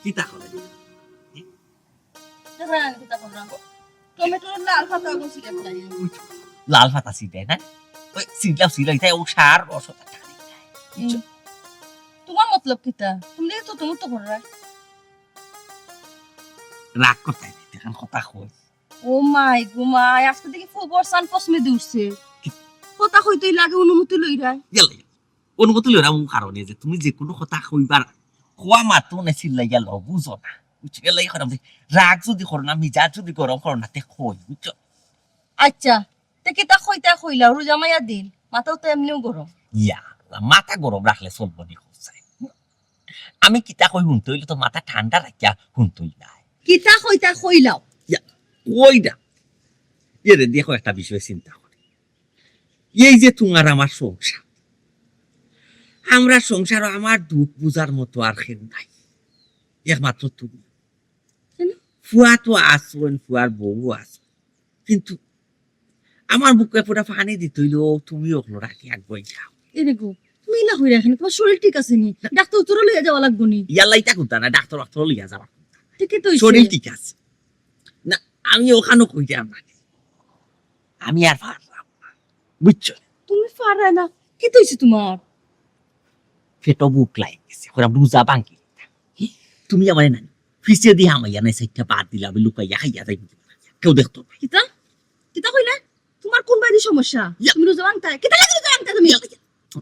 কিতা করে টমেটোর লাল পাতা বসিলে প্রায় লাল পাতা সিটাই না ওই সিটলাও সিলাই তাই ও সার রসটা টানে তোমার মতলব কিতা তুমি তো তুমি তো কররা রাগ করতে এখন কথা কই ও মাই গো মাই আজকে দেখি খবর সান পসমে দিউছে কথা কইতেই লাগে অনুমতি লইরা গেলে অনুমতি লইরা মু কারণে যে তুমি যে কোনো কথা কইবার কোয়া মাত্র না সিলাই গেল বুঝো না বুঝে গেলে এখন রাগ যদি করো না মিজাজ যদি গরম করো না তে কই বুঝছো আচ্ছা তে কিতা কইতা কইলা রোজা মাইয়া দিন মাথাও তো এমনিও গরম ইয়া মাথা গরম রাখলে চলবো নি কোথায় আমি কিতা কই হুনতে হইলে তো মাথা ঠান্ডা রাখিয়া হুনতই নাই কিতা কইতা কইলাও ওই না এরে দেখো একটা বিষয় চিন্তা করি এই যে তোমার আমার সংসার আমরা সংসার আমার দুঃখ বুঝার মতো আর কেউ নাই একমাত্র তুমি ফুয়া তো আসবেন ফুয়ার বউ আস কিন্তু আমার বুকে পুরা পানি দিতে হইলো তুমি ওগুলো রাখি আগুয়াই যাও এরে গো তুমি না হই রাখেন তোমার শরীর ঠিক আছে নি ডাক্তার তোর লইয়া যাওয়া লাগবো নি ইয়াল্লাইটা কুতা না ডাক্তার লইয়া যাওয়া ঠিকই তো শরীর ঠিক আছে না আমি ওখানে কইতে আমরা আমি আর পারলাম না বুঝছো তুমি পারা না কি তৈছে তোমার পেটো বুক লাই গেছে ওরা বুঝা বাঙ্কি তুমি আমার না ফিসে দিয়ে আমাইয়া নাই সাইডটা বাদ দিলা আমি লুকাইয়া খাইয়া যাই কেউ দেখতো না কিতা কিতা কইলা তোমার কোন বাইরে সমস্যা তুমি রোজা ভাঙতা কিতা লাগে রোজা ভাঙতা তুমি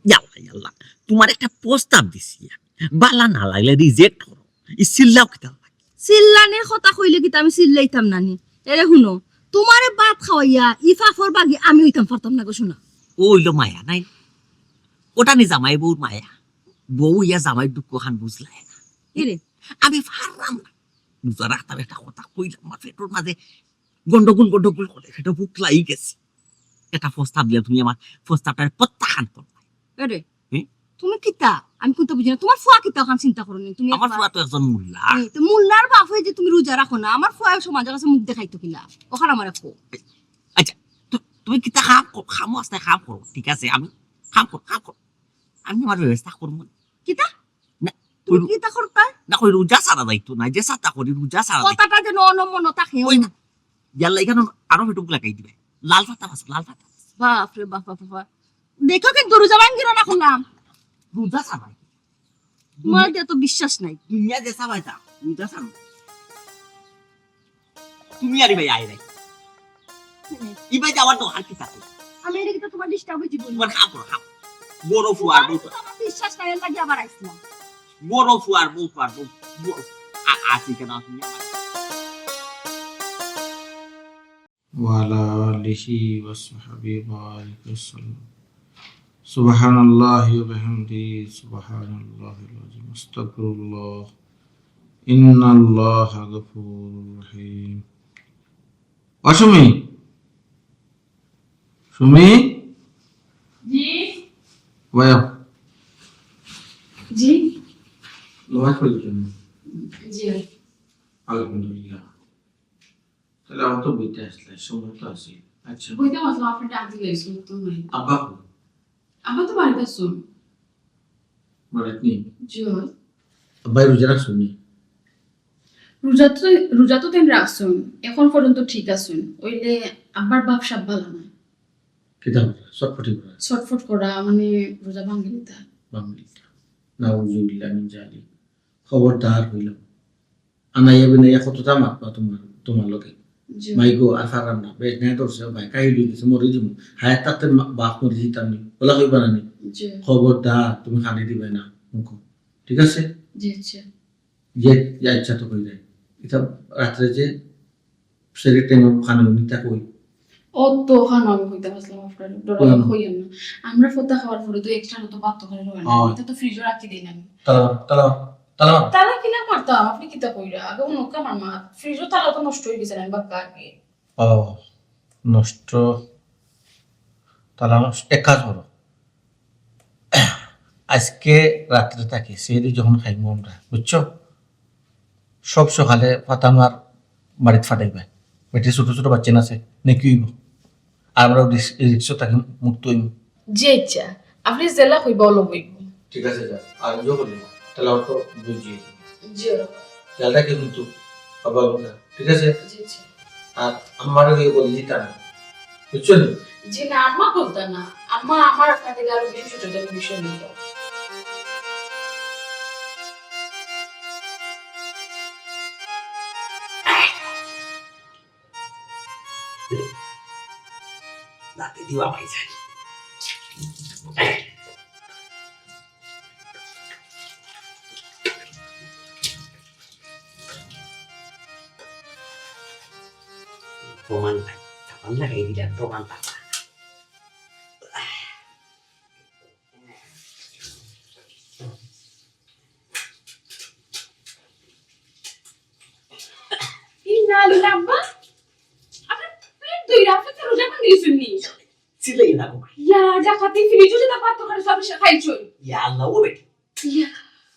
ইয়াল্লা ইয়াল্লা তোমার একটা প্রস্তাব দিছি বালা না লাগলে রিজেক্ট করো ই সিল্লাও কিতা সিল্লানের কথা কইলে কিতা আমি সিল্লাইতাম নানি এরে শুনো তোমারে বাপ খাওয়াইয়া ইফাফর বাগি আমি হইতাম পারতাম না গো শোনা ওইলো মায়া নাই ওটা নি জামাই বউর মায়া বউ ইয়া জামাই দুঃখ খান বুঝলাই না এরে আমি পারলাম না বুঝা রাখতাম একটা কথা কইলাম আমার পেটোর মাঝে গন্ডগোল করে সেটা বুক লাই গেছে এটা প্রস্তাব দিলে তুমি আমার প্রস্তাবটার প্রত্যাখ্যান করবে এরে হুম? তুমি কিতা আমি কোনটা বুঝি না তোমার ফুয়া কিতা ওখান চিন্তা করো নি তুমি আমার একবার- ফুয়া তো একজন মোল্লা এই তো মোল্লার বাপ হয়ে যে তুমি রোজা রাখো না আমার ফুয়া সমাজের কাছে মুখ দেখাইতো কিলা ওখানে আমার কো আচ্ছা তুমি কিতা খামো আসতে খাম করো ঠিক আছে আমি খাম করো আমি আমার ব্যবস্থা করবো কিতা না, তুমি ওই- কিতা করতা না কই রোজা সারা দায়িত্ব নাই যে সাতা করি রোজা সারা দায়িত্ব কথাটা যে নন তাকে ওই না ইয়াল্লা এখানে আরো একটু লাগাই দিবে লাল পাতা আছে লাল পাতা বাপ রে বাপ বাপ বাপ দেখো কিন্তু রোজা ভাঙ্গির না করলাম রোজা সারাই তোমার দিয়ে তো বিশ্বাস নাই দুনিয়া যে সাবাই তা রোজা সারা তুমি আর ভাই আই নাই ইবাই যাওয়ার তো আর কি থাকে আমি এটা কিন্তু তোমার ডিস্টার্ব হইছি বলি তোমার খাম করো খাম বড় ফুয়ার বউ আমার বিশ্বাস নাই লাগি আবার আইছিলাম বড় ফুয়ার বউ আছে কেন তুমি আমার وعلى آله وصحبه وبارك وسلم سبحان الله وبحمده سبحان الله العظيم استغفر الله إن الله غفور رحيم অসমি সুমি জি ওয়া জি লোয়া কইছেন জি আলহামদুলিল্লাহ তাহলে আমার তো বইতে আসলে সময় তো আছে আচ্ছা বইতে মাত্র আপনি ডাক দিলে শুনতে তো নাই আব্বা আবার তো বাড়িতে শুন বাড়িতে জয় আব্বাই রোজা রাখছুনি রোজা তো তেন রাখছুন এখন পর্যন্ত ঠিক আছুন ওইলে আব্বার বাপ সাপ ভালো না কিতাব সটফটি করা ছটফট করা মানে রোজা ভাঙ্গি নিতে বাংলিটা নাউজুবিল্লাহ মিন জালিক খবরদার হইলাম আনাইয়া বিনাইয়া কতটা মাতবা তোমার লগে মাইগো আর ফারাম না বেশ নাই তোর সে ভাই কাই লই দিছে মরে দিমু হায়াত তাতে বাপ মরে দিতাম নি ওলা কইবা না নি জি খবরদার তুমি খালি দিবে না মুখো ঠিক আছে জি আচ্ছা যে যা ইচ্ছা তো কই যায় এটা রাত্রে যে সেরে টাইম খানা নিতা কই ও তো খানো আমি কইতে পারলাম আপনার ডরা হইয়াম না আমরা ফোতা খাওয়ার পরে তো এক্সট্রা তো ভাত তো করে রয় না এটা তো ফ্রিজে রাখি দেই না আমি তালা তালা কিনা মারতাম আপনি কিতা কইরা আগে নৌকা মারমা ফ্রিজও তালা তো নষ্ট হয়ে গেছে আমি বাক্কা আগে ও নষ্ট তালা এক কাজ করো আজকে রাত্রে থাকি সেদি যখন খাইমু আমরা বুঝছো সব সকালে ফাতামার বাড়িতে ফাটাইবে বেটি ছোট ছোট বাচ্চা আছে নাকি হইব আর আমরা রিক্সা থাকি মুক্ত হইব জি আচ্ছা আপনি জেলা কইবা লব ঠিক আছে যা আর ইয়ে করি তাহলে অত বুঝিয়ে জি খেয়ালটা কিন্তু বাবা কথা ঠিক আছে জি জি আর আমারও এই বলি জিতা না বুঝছো না জি না আম্মা বলতেন না আম্মা আমার আপনার থেকে আরো বেশি সচেতন বিষয় নিত রাতে দিবা পাই যায় প্রমাণ নাই সাবান লাগাই দিলাম প্রমাণ পাবা ইন্নালিল্লাহি আব্বা আপনার পেট দইরা আপনি তো রোজা ভাঙ দিয়েছেন নি ছিলেই না গো ইয়া ডাকাতি ফ্রিজে যেটা পাত্র করে সব খাইছই ইয়া আল্লাহ ও বেটি ইয়া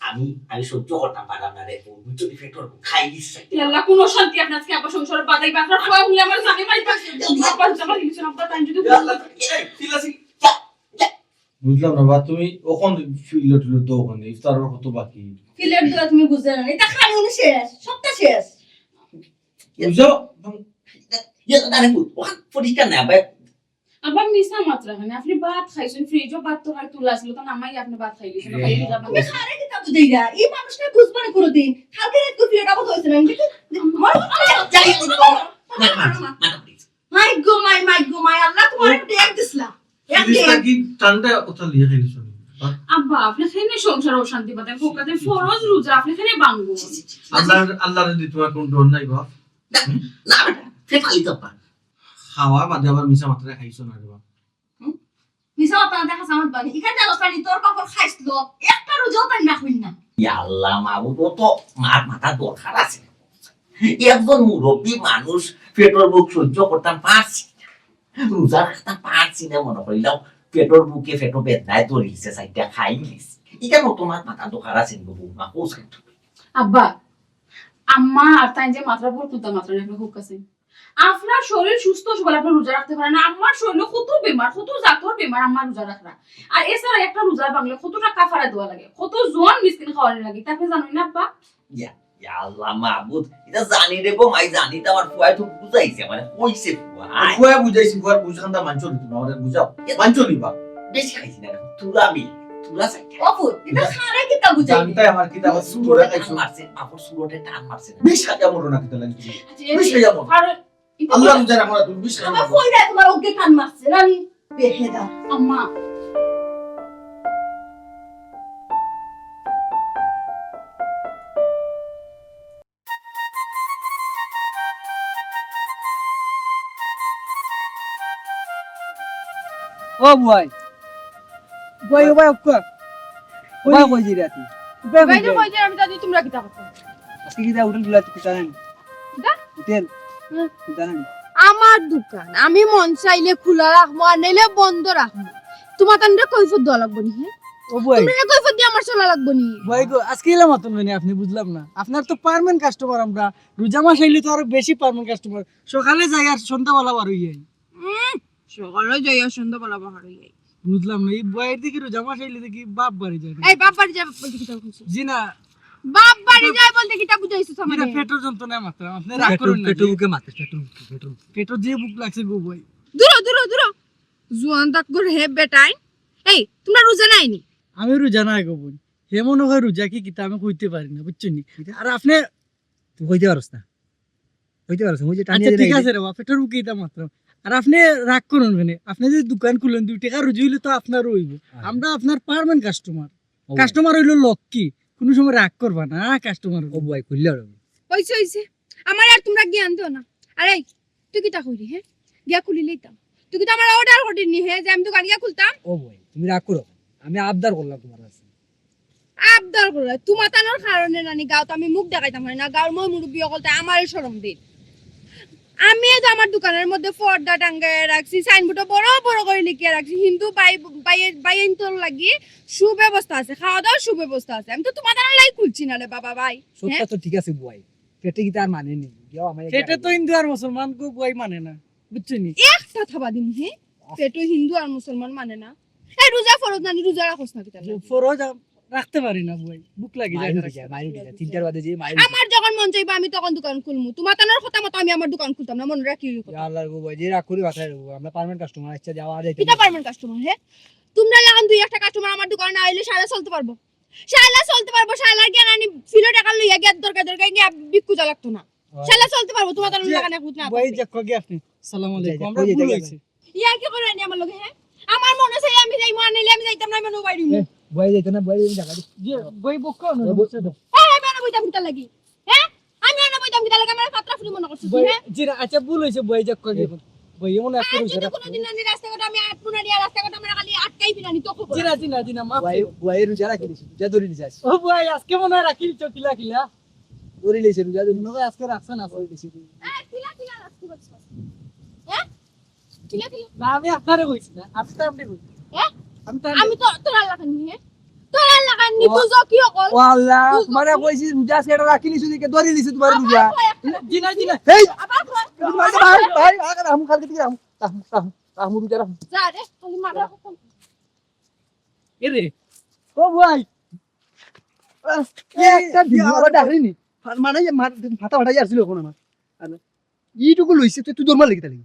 আমি সহ্য করতাম পারলাম না রে ভিতরে ফেটর খাই দিচ্ছে আল্লাহ কোন শান্তি আপনার আজকে আব্বা সংসারে বাদাই আপনার খাওয়া হলে আমার জানে মাইতাছে আব্বা জামা দিছেন আব্বা তাই যদি বুঝলাম না বা তুমি ওখান ফিল্ড টিল তো ওখানে ইফতারের কত বাকি ফিলের দোয়া তুমি বুঝতে না এটা খালি উনি শেষ সবটা শেষ বুঝছো ইয়া না রে ওখান পরিষ্কার না ভাই আব্বা মিসা মাত্রা মানে আপনি ভাত খাইছেন ফ্রিজও ভাত তো খাই তুলা ছিল তো নামাই আপনি ভাত খাই দিয়েছেন খাই দিলাম আমি খারে কিতা বুঝাইরা এই মানুষটা বুঝবা না কোনোদিন কালকে রাত কো ফিলেটা কথা হইছে না আমার যাই মাই গো মাই আল্লাহ তোমার একটা এক দিছলা এক জিনিসটা কি ঠান্ডা কথা লিয়ে গেলিস আব্বা আপনি খাইনে সংসার অশান্তি পাতেন ফোকাতে ফরজ রোজা আপনি খাইনে বাঙ্গো আল্লাহর দি তোমার কোন ডর নাই বাপ না বেটা ফেটালি তো পা খাওয়া বাদে আবার মিশা মাত্রা খাইছো না রে বাপ মিছা কথা দেখা সামত বানি এখানে জানো পানি তোর কাপড় খাইছলো একটা রোজাও তাই না হইন না ইয়া আল্লাহ মাবুদ ও তো মার মাথা দরকার আছে একজন মুরব্বী মানুষ পেটর বুক সহ্য করতাম পারছি রোজা রাখতাম পারছি না মনে করিলাম পেটর বুকে ফেটো বেদনায় ধরিছে সাইডটা খাই নিছি এখানে তোমার মাথা দরকার আছে বাবু মা কোথায় আব্বা আম্মা আর তাই যে মাত্রা পর কুতা মাত্রা আপনি খুব কাছে আপনার শরীর সুস্থ সবল আপনি রোজা রাখতে পারেন আমার শরীরে কত বেমার কত জাতর বেমার আমার রোজা রাখরা আর এছাড়া একটা রোজা বাংলা কতটা কাফারা দেওয়া লাগে কত জন মিসকিন খাওয়ানো লাগে তাকে জানেন না আব্বা ইয়া ইয়া আল্লাহ মাবুদ এটা জানি রে গো মাই জানি তো আমার ফুয়াই তো বুঝাইছে মানে কইছে ফুয়াই ফুয়া বুঝাইছি ফুয়ার বুঝখানটা মানছো নি তুমি আমাদের বুঝাও মানছো নি বাপ বেশি খাইছি না তুলাবি তুলা সাইডটা অপু এটা খারে কিতা বুঝাই জানতাই আমার কিতা আমার সুরে খাইছো মারছে আপর সুরতে টান মারছে বেশ খাইয়া মরো না কিতা লাগছে আচ্ছা, বেশ খাইয়া মরো আর আল্লাহ জানে আমরা তুমি বেশ খাইয়া আমার মরো কইরা তোমার ওকে কান মারছে রানি বেহেদা আম্মা ও ভাই ভাই ভাই ওকা ভাই কই জিরা তুই বাইরে কইতে আমি দাদি তোমরা কিতা করতে আজকে কি দা উঠল গুলা তুই জানেন দা? হোটেল জানেন আমার দোকান আমি মন চাইলে খোলা রাখবো আর নাইলে বন্ধ রাখবো তোমার তান্ডে কৈফত দেওয়া লাগবো নি হ্যাঁ ও ভাই তোমরা কৈফত দিয়ে আমার চলা লাগবো নি ভাই গো আজকে এলাম মতন মানে আপনি বুঝলাম না আপনার তো পার্মানেন্ট কাস্টমার আমরা রোজা মাস আইলে তো আরো বেশি পার্মানেন্ট কাস্টমার সকালে যাই আর সন্ধ্যাবেলা বার হই যাই সকালে যাই আর সন্ধ্যা বেলা বাহার হই বুঝলাম না এই বইয়ের দিকে রোজা মাস আইলে দেখি বাপ বাড়ি যায় না। এই বাপ বাড়ি যাবে বলতে কিতা কইছো জি না বাপ বাড়ি যায় বলতে কিতা বুঝাইছো এটা আমারে পেট্রোল যন্ত্রণা মাত্র আপনি রাগ করুন না পেট্রোল বুকে মারতে পেট্রোল যে বুক লাগছে গো ভাই দূর দূর দূর জুয়ান তাক করে হে বেটাই এই তোমরা রোজা নাইনি আমি রোজা নাই গো বোন হে মনে হয় রোজা কি কিতা আমি কইতে পারি না বুঝছেন আর আপনি তুই কইতে পারছ না কইতে পারছ মুই যে আচ্ছা ঠিক আছে রে বাপ পেট্রোল বুকে এটা মাত্র আর আপনি রাগ করুন কেন আপনি যদি দোকান খুলেন 2 টাকা রুজি হইলে তো আপনার হইব আমরা আপনার পার্মানেন্ট কাস্টমার হইলো লক্ষ্মী কোনো সময় রাগ করবা না কাস্টমার ও ভাই কইলে হইছে হইছে আমার আর তোমরা জ্ঞান দাও না আরে তুই কিতা কইলি হ্যাঁ গিয়া খুলি লইতাম তুই কি তো আমার অর্ডার করিনি হ্যাঁ যে আমি দোকান গিয়া খুলতাম ও ভাই তুমি রাগ করো আমি আবদার করলাম তোমার কাছে আবদার করে তোমার তানোর কারণে নানি গাঁও তো আমি মুখ দেখাইতাম না গাঁর মই মুরব্বী অকলতে আমার শরম দিন আমি তো আমার দোকানের মধ্যে পর্দা টাঙ্গায় রাখছি সাইনবোর্ডে বড় বড় করে লিখে রাখছি হিন্দু বাইন তোর লাগি সুব্যবস্থা আছে খাওয়া দাওয়ার সুব্যবস্থা আছে আমি তো তোমার দ্বারা লাই খুলছি না রে বাবা ভাই সত্যি তো ঠিক আছে ভাই পেটে কি তার মানে নেই কেউ আমায় সেটা তো হিন্দু আর মুসলমান কো বই মানে না বুঝছেন একটা থাবা দিন হে পেটো হিন্দু আর মুসলমান মানে না এই রোজা ফরজ নানি রোজা রাখোস না কিতা ফরজ রাখতে পারি না বুয়াই, বুক লাগি যায় মারি দিলা 3টার বাজে যে মারি আমার যখন মন চাইবো আমি তখন দোকান খুলমু তোমার তানোর কথা মতো আমি আমার দোকান খুলতাম না মনে রাখি আল্লাহর গো ভাই যে রাগ করি বাসায় রাখবো আমরা পার্মানেন্ট কাস্টমার আচ্ছা যাওয়া যাইতে কিটা পারবেন কাস্টমার হ্যাঁ তোমরা যখন দুই একটা কাস্টমার আমার দোকানে না আইলে সারা চলতে পারবো শালার জ্ঞান আনি ফিলো টাকা লইয়া গিয়ে দরকার গিয়ে বিক্কু যা লাগতো না শালা চলতে পারবো তোমার তানোর লাগানে কুত না বুয়াই যে কগে আপনি আসসালামু আলাইকুম আমরা যাই, ভুল যাই, হইছে ইয়া কি করে আনি আমার লগে হ্যাঁ আমার মনে চাই আমি যাই মানিলে আমি যাইতাম না আমি বাইরে ভাই যাইতে না ভাই জায়গা যে বুয়াই বুক কোন বসে দাও আমি আনা বইতাম কিটা লাগি হ্যাঁ আমি আনা বইতাম কিটা লাগি আমার পাত্রা ফুলি মনে করছিস বুয়াই হ্যাঁ জি আচ্ছা ভুল হইছে বুয়াই যে কগে বুয়াই এমন একটা আর হইছে যদি কোনোদিন আমি রাস্তাঘাটে আমি আটপুনা দিয়া রাস্তাঘাটে আমরা খালি আটকাই বিনানি তো খবর জি না মাফ ভাই ভাই রুজা রাখি দিছি যা ধরে নিছিস ও বুয়াই আজকে মনে হয় রাখিল চকিলা কিলা ধরে লইছে রুজা ধরে মনে হয় আজকে রাখছেন না ধরে দিছি কিলা রাস্তা করছিস হ্যাঁ কিলা না আমি আপনারে কইছি না আপনি তো আপনি কইছি হ্যাঁ আমি তো আমি তো তোরা লাগানি হ্যাঁ তোরা লাগানি বুঝো কি অকল ও আল্লাহ তোমারে কইছি রুজা সেটা রাখি নিছি দিকে ধরে নিছি তোমার রুজা জি না এই আবার ভাই ভাই আগা রাম কালকে থেকে রাম রুজা রাম যা রে খালি মারা এরে ও ভাই একটা ভিডিও ডাকরিনি মানে মাথা ফাটাই আসছিল কোন আমার এইটুকু লইছে তুই দরমা লাগি তালি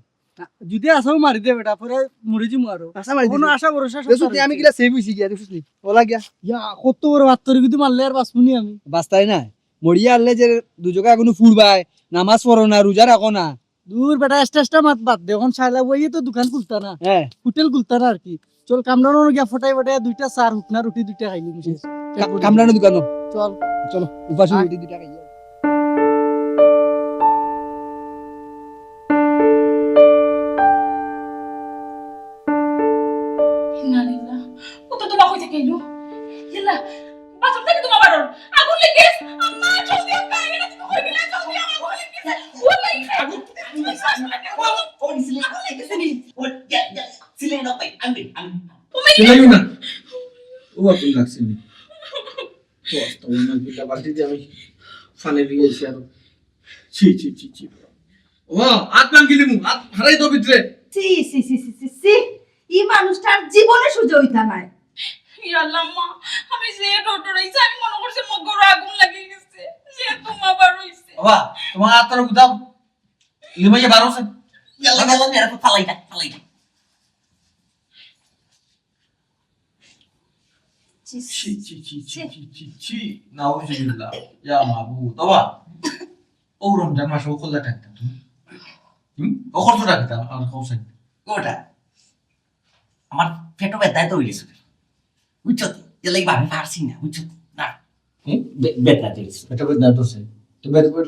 যদি আসাও মারি দে বেটা পরে মরে যাবো আরো আশা মারি কোনো আশা ভরসা দিছি আমি গিলা সেভ হইছি গিয়া দেখছিস নি ওলা গিয়া ইয়া কত বড় বাত্তরি কিন্তু মারলে আর বাঁচবনি আমি বাস্তাই না মরিয়া আনলে যে দুজকা এখনো ফুরবাই নামাজ পড়ো না রোজা রাখো না দূর বেটা এস্টা মাত বাদ দে এখন সাইলা বইয়ে তো দোকান খুলতা না হ্যাঁ হোটেল খুলতা না আর কি চল কামরানো গিয়া ফটাই ফটাই দুইটা চার হুকনা রুটি দুইটা খাইলি বুঝে কামরানো দোকানো চল চলো উপাস রুটি দুটা খাইয়া ইন্নালিল্লাহ ও তো তোমা কই থেকে এলো ইল্লা বাথরুম থেকে তোমা বারণ আগুন লেগে গেছে আম্মা জলদি আম্মা এনে তুমি কই গেলে জলদি আগুন লেগে গেছে ওয়াল্লাহি আগুন চিল্লাইও না ও আপনি লাগছে নি তো আস্তাও না গিলা বালতিতে আমি ফানে দিয়েছি আর ছি ও আত্মান গিলিমু আত হারাই তো ভিতরে সি ই মানুষটার জীবনে সুযোগ হইতা নাই ইয়া আল্লাহ আম্মা আমি যে ডটরাইছি আমি মনে করছি মগর আগুন লাগি গেছে যে তোমা বার হইছে বাবা তোমার আত্মার গুদাম লিমাইয়া বারোছে ইয়াল্লা মেরা ফালাই দা ছি নাউজুবিল্লাহ ইয়া মাবুদ বাবা ও রমজান মাসে ও খোলা থাকতাম তুমি ও খরচ রাখতাম আর খৌসাই ওটা আমার পেটো ব্যথায় তো হইলিস বুঝছো তো এলাই ভাবি পারছি না বুঝছো তো না ব্যথা দিয়েছে এটা বেদনা তো সে তো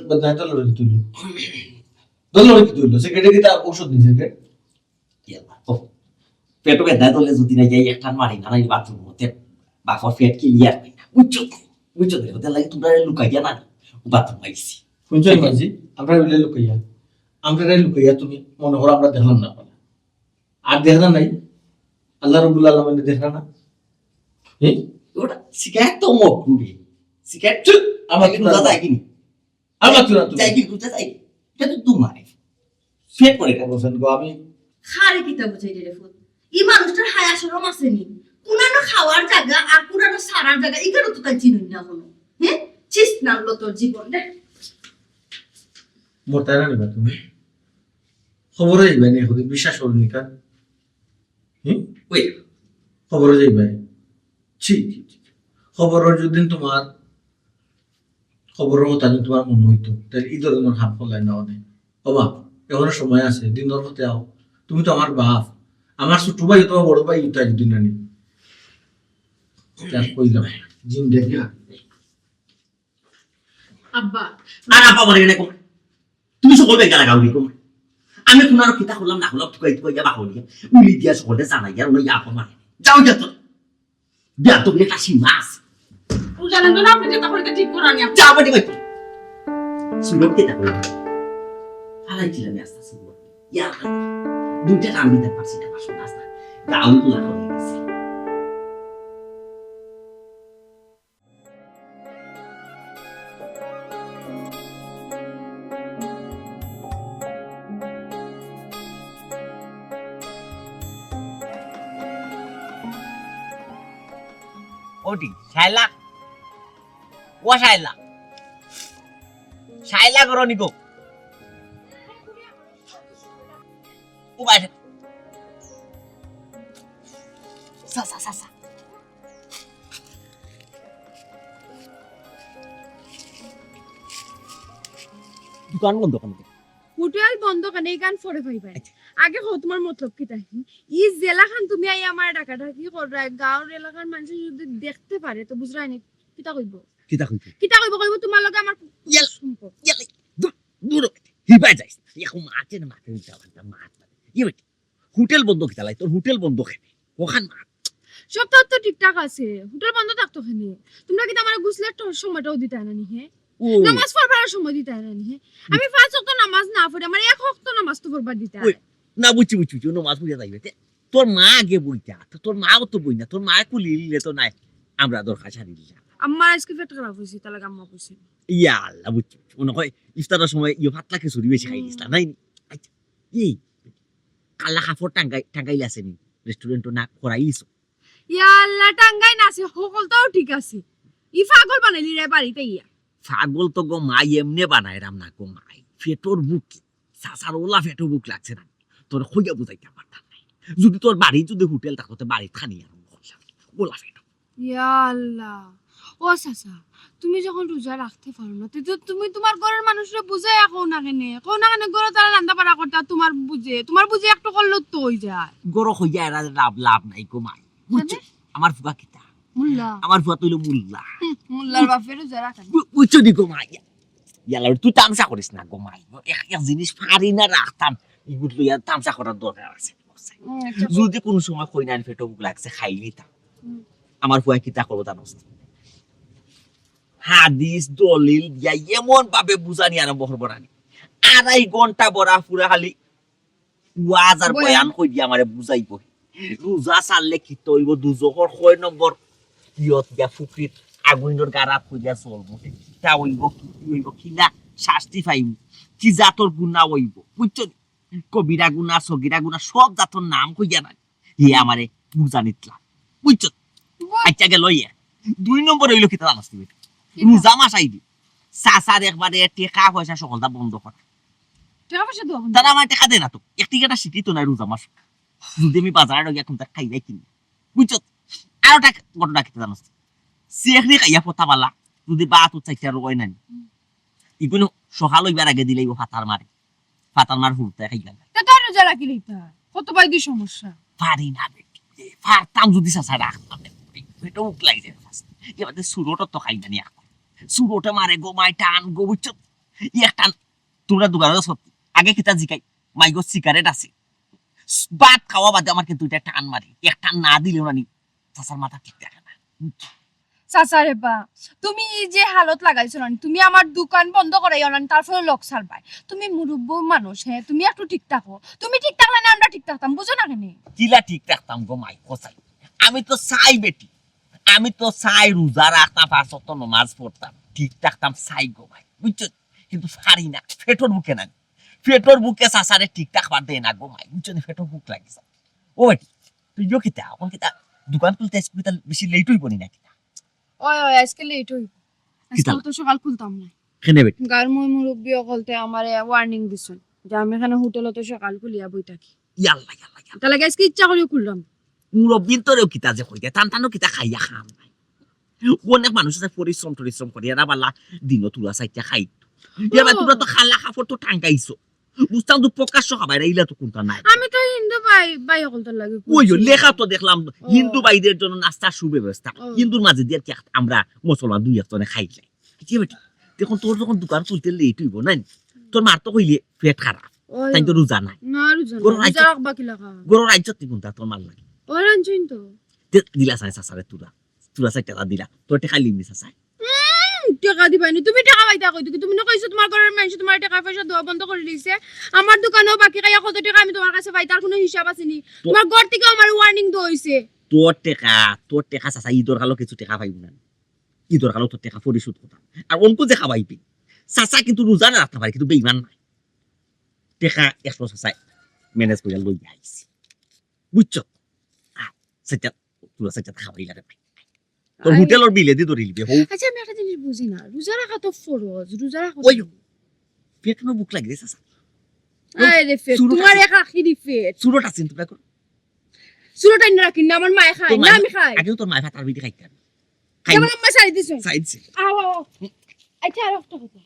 বেদনা তো লড়ে তুইলো দলরে কি তুইলো সেক্রেটারি কি তা ঔষধ নিছে কে ইয়াল্লা ও পেটো ব্যথায় তোলে যদি না যাই একটা মারি না নাই বাথরুম মতে বাফর পেট ক্লিয়ার হয় না বুঝছো তো ওদের লাগে তোমরা লুকাইয়া না বাথরুম আইছি শুনছেন মাঝি আমরা বলে লুকাইয়া তুমি মনে করো আমরা দেখলাম না আর দেখলাম নাই আল্লাহ রাব্বুল আলামিন দেখলাম না ওটা সিগারেট তো মক রুবি সিগারেট চুপ আমার আমার কিন্তু দাদা কিনি আমার তুই যাই কি করতে যাই এটা তো তোমার ফেট করে গেল বলছেন গো আমি খারে কিতা বুঝাই রে ফুল ই মানুষটার হায়া শরম আসেনি কুনানো খাওয়ার জায়গা আর কুনানো সারার জায়গা এখানে তো তাই চিনুন না কোনো হ্যাঁ চিস নামলো তোর জীবন রে মোরতাই না নিবা তুমি খবরে যাইবা নি এখন বিশ্বাস করনি কা ওই খবরে যাইবা ছি খবরের যদি তোমার খবরের মতো যদি তোমার মনে হইতো তাহলে ঈদের তোমার হাত ফলাই না অনেক বাবা এখনো সময় আছে দিনের হতে আও তুমি তো আমার বাপ আমার ছোট ভাই তোমার বড় ভাই উঠাই যদি না নি কইলাম জিম দেখি আব্বা আর আপা বলে না কোন তুমি সকল বেগা লাগাও নি কোন আমি কোনার কিতা করলাম না হলাম তুই যা বাহলি উলি দিয়া সকলে জানাই আর ওই আপা মানে যাও যা তো যা তো একটা সীমাস জানেন তো না আপনি যেটা করতে ঠিক করানি আপনি যা বাড়ি বাড়ি সুলভ কিতা করলাম হালাই ছিলাম আস্তে আস্তে ইয়া দুইটা কাম দিতে পারছি না পাশে রাস্তা গাউল তুলা হয়ে গেছে ওটি শাইলা ও শাইলা শাইলা করো নিকো ও বাইরে সা সা সা সা দোকান বন্ধ কেন হোটেল বন্ধ কেন এই গান ফরে পাইবাই আগে হো তোমার মতলব কি তাই ই জেলা খান তুমি আই আমার ডাকাটা কি কররা গাঁওর এলাকার মানুষ যদি দেখতে পারে তো বুঝরাই নি কিতা কইব কিতা কইতে কইব তোমার লগে আমার ইয়াল সম্পর্ক ইয়ালে দূর হিবাই যাইস এখন মাতে না মাতে যাওয়া মাত ইয়ে হোটেল বন্ধ কিতা লাই তোর হোটেল বন্ধ কেন ওখান সব তো ঠিকঠাক আছে হোটেল বন্ধ থাকতো কেন তোমরা কি আমার গুছলের সময়টাও দিতে না নি হ্যাঁ ও নামাজ পড়বার সময় দিতে না নি হ্যাঁ আমি 5 ওয়াক্ত নামাজ না পড়ি আমার 1 ওয়াক্ত নামাজ তো পড়বার দিতে ওই, না বুঝছি অন্য মাছ বুঝা যাইবে তোর মা আগে বইতা তোর মাও তো বই না তোর মা কুলি লিলে তো নাই আমরা দরকার ছাড়ি দিলাম আমার আজকে পেট খারাপ হইছে তাহলে আম্মা কইছে ইয়া আল্লাহ বুঝছি মনে হয় ইফতারের সময় ইয়ে ভাতলা খিচুড়ি বেশি খাই দিছিলাম নাই আচ্ছা এই কালা কাপড় টাঙ্গাইলে আসেনি রেস্টুরেন্টও না করাইছো ইয়া আল্লাহ টাঙ্গাই না আছে সকলটাও ঠিক আছে ই পাগল বানাইলি রে বাড়িতে ইয়া পাগল তো গো মাই এমনি বানায় রাম না গো মাই ফেটোর বুক সাসার ওলা ফেটো বুক লাগছে না তোর খুঁজে বুঝাইতে পারতাম নাই যদি তোর বাড়ি যদি হোটেল থাকতে বাড়ি খানি আর ওলা ফেটো ইয়া আল্লাহ ও সাসা তুমি যখন রোজা রাখতে পারো না তো তুমি তোমার ঘরের মানুষরা বুঝাই কও না কেন ঘরে তারা রান্না বাড়া করতে আর তোমার বুঝে একটু করলে তো হই যায় গরো হইয়া এরা লাভ নাই গো মাই বুঝছো আমার ফুকা কিতা মুল্লা আমার ফুয়া তৈল মুল্লা মুল্লার বাপের রোজা রাখেন বুঝছো দি গো মাই ইয়ালা তুই তামসা করিস না গো মাই এক জিনিস পারি না রাখতাম এগুলো লইয়া তামসা করার দরকার আছে যদি কোনো সময় কই না ফেটো বুক লাগছে খাইলি তা আমার ফুয়া কিতা করবো তা নষ্ট হাদিস দলিল দিয়া এমন ভাবে বুঝানি আরম্ভ করবো না 2.5 ঘন্টা বড়া পুরা খালি ওয়াজ আর বয়ান কই দিয়া আমারে বুঝাইব রোজা সারলে কি তৈব দুজকর 6 নম্বর ইয়ত দিয়া ফুকরিত আগুনের গারাত কইয়া চলবো তা হইব কি না শাস্তি পাইব কি জাতর গুনাহ হইব বুঝছো কবিরা গুনাহ সগীরা গুনাহ সব জাতর নাম কইয়া না হে আমারে বুঝানিতলা বুঝছো আচ্ছা গেল ইয়া 2 নম্বর হইল কি তা জানাস তুমি রোজা মাস আইবি সাসার একবারে টেকা পয়সা সকলটা বন্ধ কর টাকা পয়সা দাও দাদা আমার টাকা দে না তো একটি টাকা শিখি তো নাই রোজা মাস যদি আমি বাজারে গিয়ে এখন তার খাই নাই কিনি বুঝছো আরো টাকা ঘটনা খেতে জানাস সেখানে খাইয়া পথা পালা যদি বা তো চাইতে আর রয় নাই ইগুলো সকাল হইবার আগে দিলেই ও ফাতার মার হুড়তে খাইবা তা তোর রোজা রাখিলি তা কত পাই দি সমস্যা পারি না ফারতাম যদি সাসা রাখতাম এটা মুখ লাগছে এবার সুরোটা তো খাই জানি এখন সুরোটা মারে গো মাই টান গো বুঝছো এক টান তোমরা দোকানে সত্যি আগে কিতা জিকাই মাই গো সিগারেট আছে ভাত খাওয়া বাদে আমার কিন্তু এটা টান মারি এক টান না দিলেও না সাসার মাথা ঠিক থাকে না সাসারে বা তুমি এই যে হালত লাগাইছো না তুমি আমার দোকান বন্ধ করাইও না তারপরে লোক ছাড়বাই তুমি মুরব্ব মানুষ হ্যাঁ তুমি একটু ঠিক থাকো তুমি ঠিক থাকলে না আমরা ঠিক থাকতাম বুঝো না কেন কিলা ঠিক রাখতাম গো মাই কোসাই আমি তো চাই বেটি আমি তো চাই রোজা রাখতাম 5 ওয়াক্ত নামাজ পড়তাম ঠিক থাকতাম চাই গো ভাই বুঝছো কিন্তু পারি না পেটর বুকে সাসারে ঠিক থাকবার দেয় না গো মাই বুঝছো পেটর বুক লাগিছে ও বেটি তুই যো কিতা এখন কিতা দোকান খুলতে স্কুল বেশি লেট হইব নি নাকি ওই আজকে লেট হই আজকে তো সকাল খুলতাম না কেনে বেটি গার মই মুরব্বি অকলতে আমারে ওয়ার্নিং দিছেন যে আমি এখানে হোটেলে তো সকাল খুলিয়া বই থাকি ইয়াল্লা তাহলে আজকে ইচ্ছা করে খুললাম মুরব্বির তোরেও কিতা যে কইতে টানটানো কিতা খাইয়া খাম নাই অনেক মানুষ আছে পরিশ্রম করে এরা বালা দিনও তুলা সাইটা খাই এবার তোমরা তো খালা কাপড় তো টাঙ্গাইছো বুঝতাম তো প্রকাশ্য খাবার এইলা তো কোনটা নাই আমি তো হিন্দু ভাই অকলতে লাগে ওই লেখা তো দেখলাম হিন্দু ভাইদের জন্য নাস্তার সুব্যবস্থা হিন্দুর মাঝে দিয়ে কি আমরা মুসলমান দুই একজনে খাইলে কি বেটি দেখুন তোর যখন দোকান খুলতে লেট হইব না তোর মার তো কইলে পেট খারাপ তাই তো রোজা নাই না রোজা রাখবা কি লাগা গরু রাজ্য তুই কোনটা তোর মার লাগে ওর আনছইন তো দিলা চাই সাসারে তুলা চাই টাকা দিলা তোর টাকা লিমনি সাসাই টাকা দিবাইনি তুমি টাকা পাইতা কই তুমি না কইছো তোমার ঘরের মানুষ তোমার টাকা পয়সা দেওয়া বন্ধ করে দিয়েছে আমার দোকানেও বাকি কাইয়া কত টাকা আমি তোমার কাছে পাই তার কোনো হিসাব আছে নি তোমার ঘর থেকে আমার ওয়ার্নিং দেওয়া হইছে তোর টাকা চাচা ঈদর কালো কিছু টাকা পাইব না ঈদর কালো তোর টাকা পরিশোধ করতাম আর অঙ্কু যে খাবাইবি চাচা কিন্তু রোজা না রাখতে পারে কিন্তু বেইমান নাই টাকা 100 চাচাই ম্যানেজ করে লই আইছি বুঝছো সেটা তুলা সেটা খাবাই লাগে তোর হোটেলের বিলে দি ধরিলবে হো আচ্ছা আমি একটা জিনিস বুঝি না রোজা রাখা তো ফরজ রোজা রাখা ওই পেটনো বুক লাগি গেছে আরে ফেট সুরত তোমার আছে। একা খিদি ফেট সুরট আছে তোমরা করো সুরটা না রাখি না আমার মায়ে খায় তোর না মায়ে- আমি খাই আগেও তোর মায় ভাতার বিটি খাইতাম খাই আমার আম্মা সারি দিছে সাইডছে আও আও আচ্ছা আর একটা কথা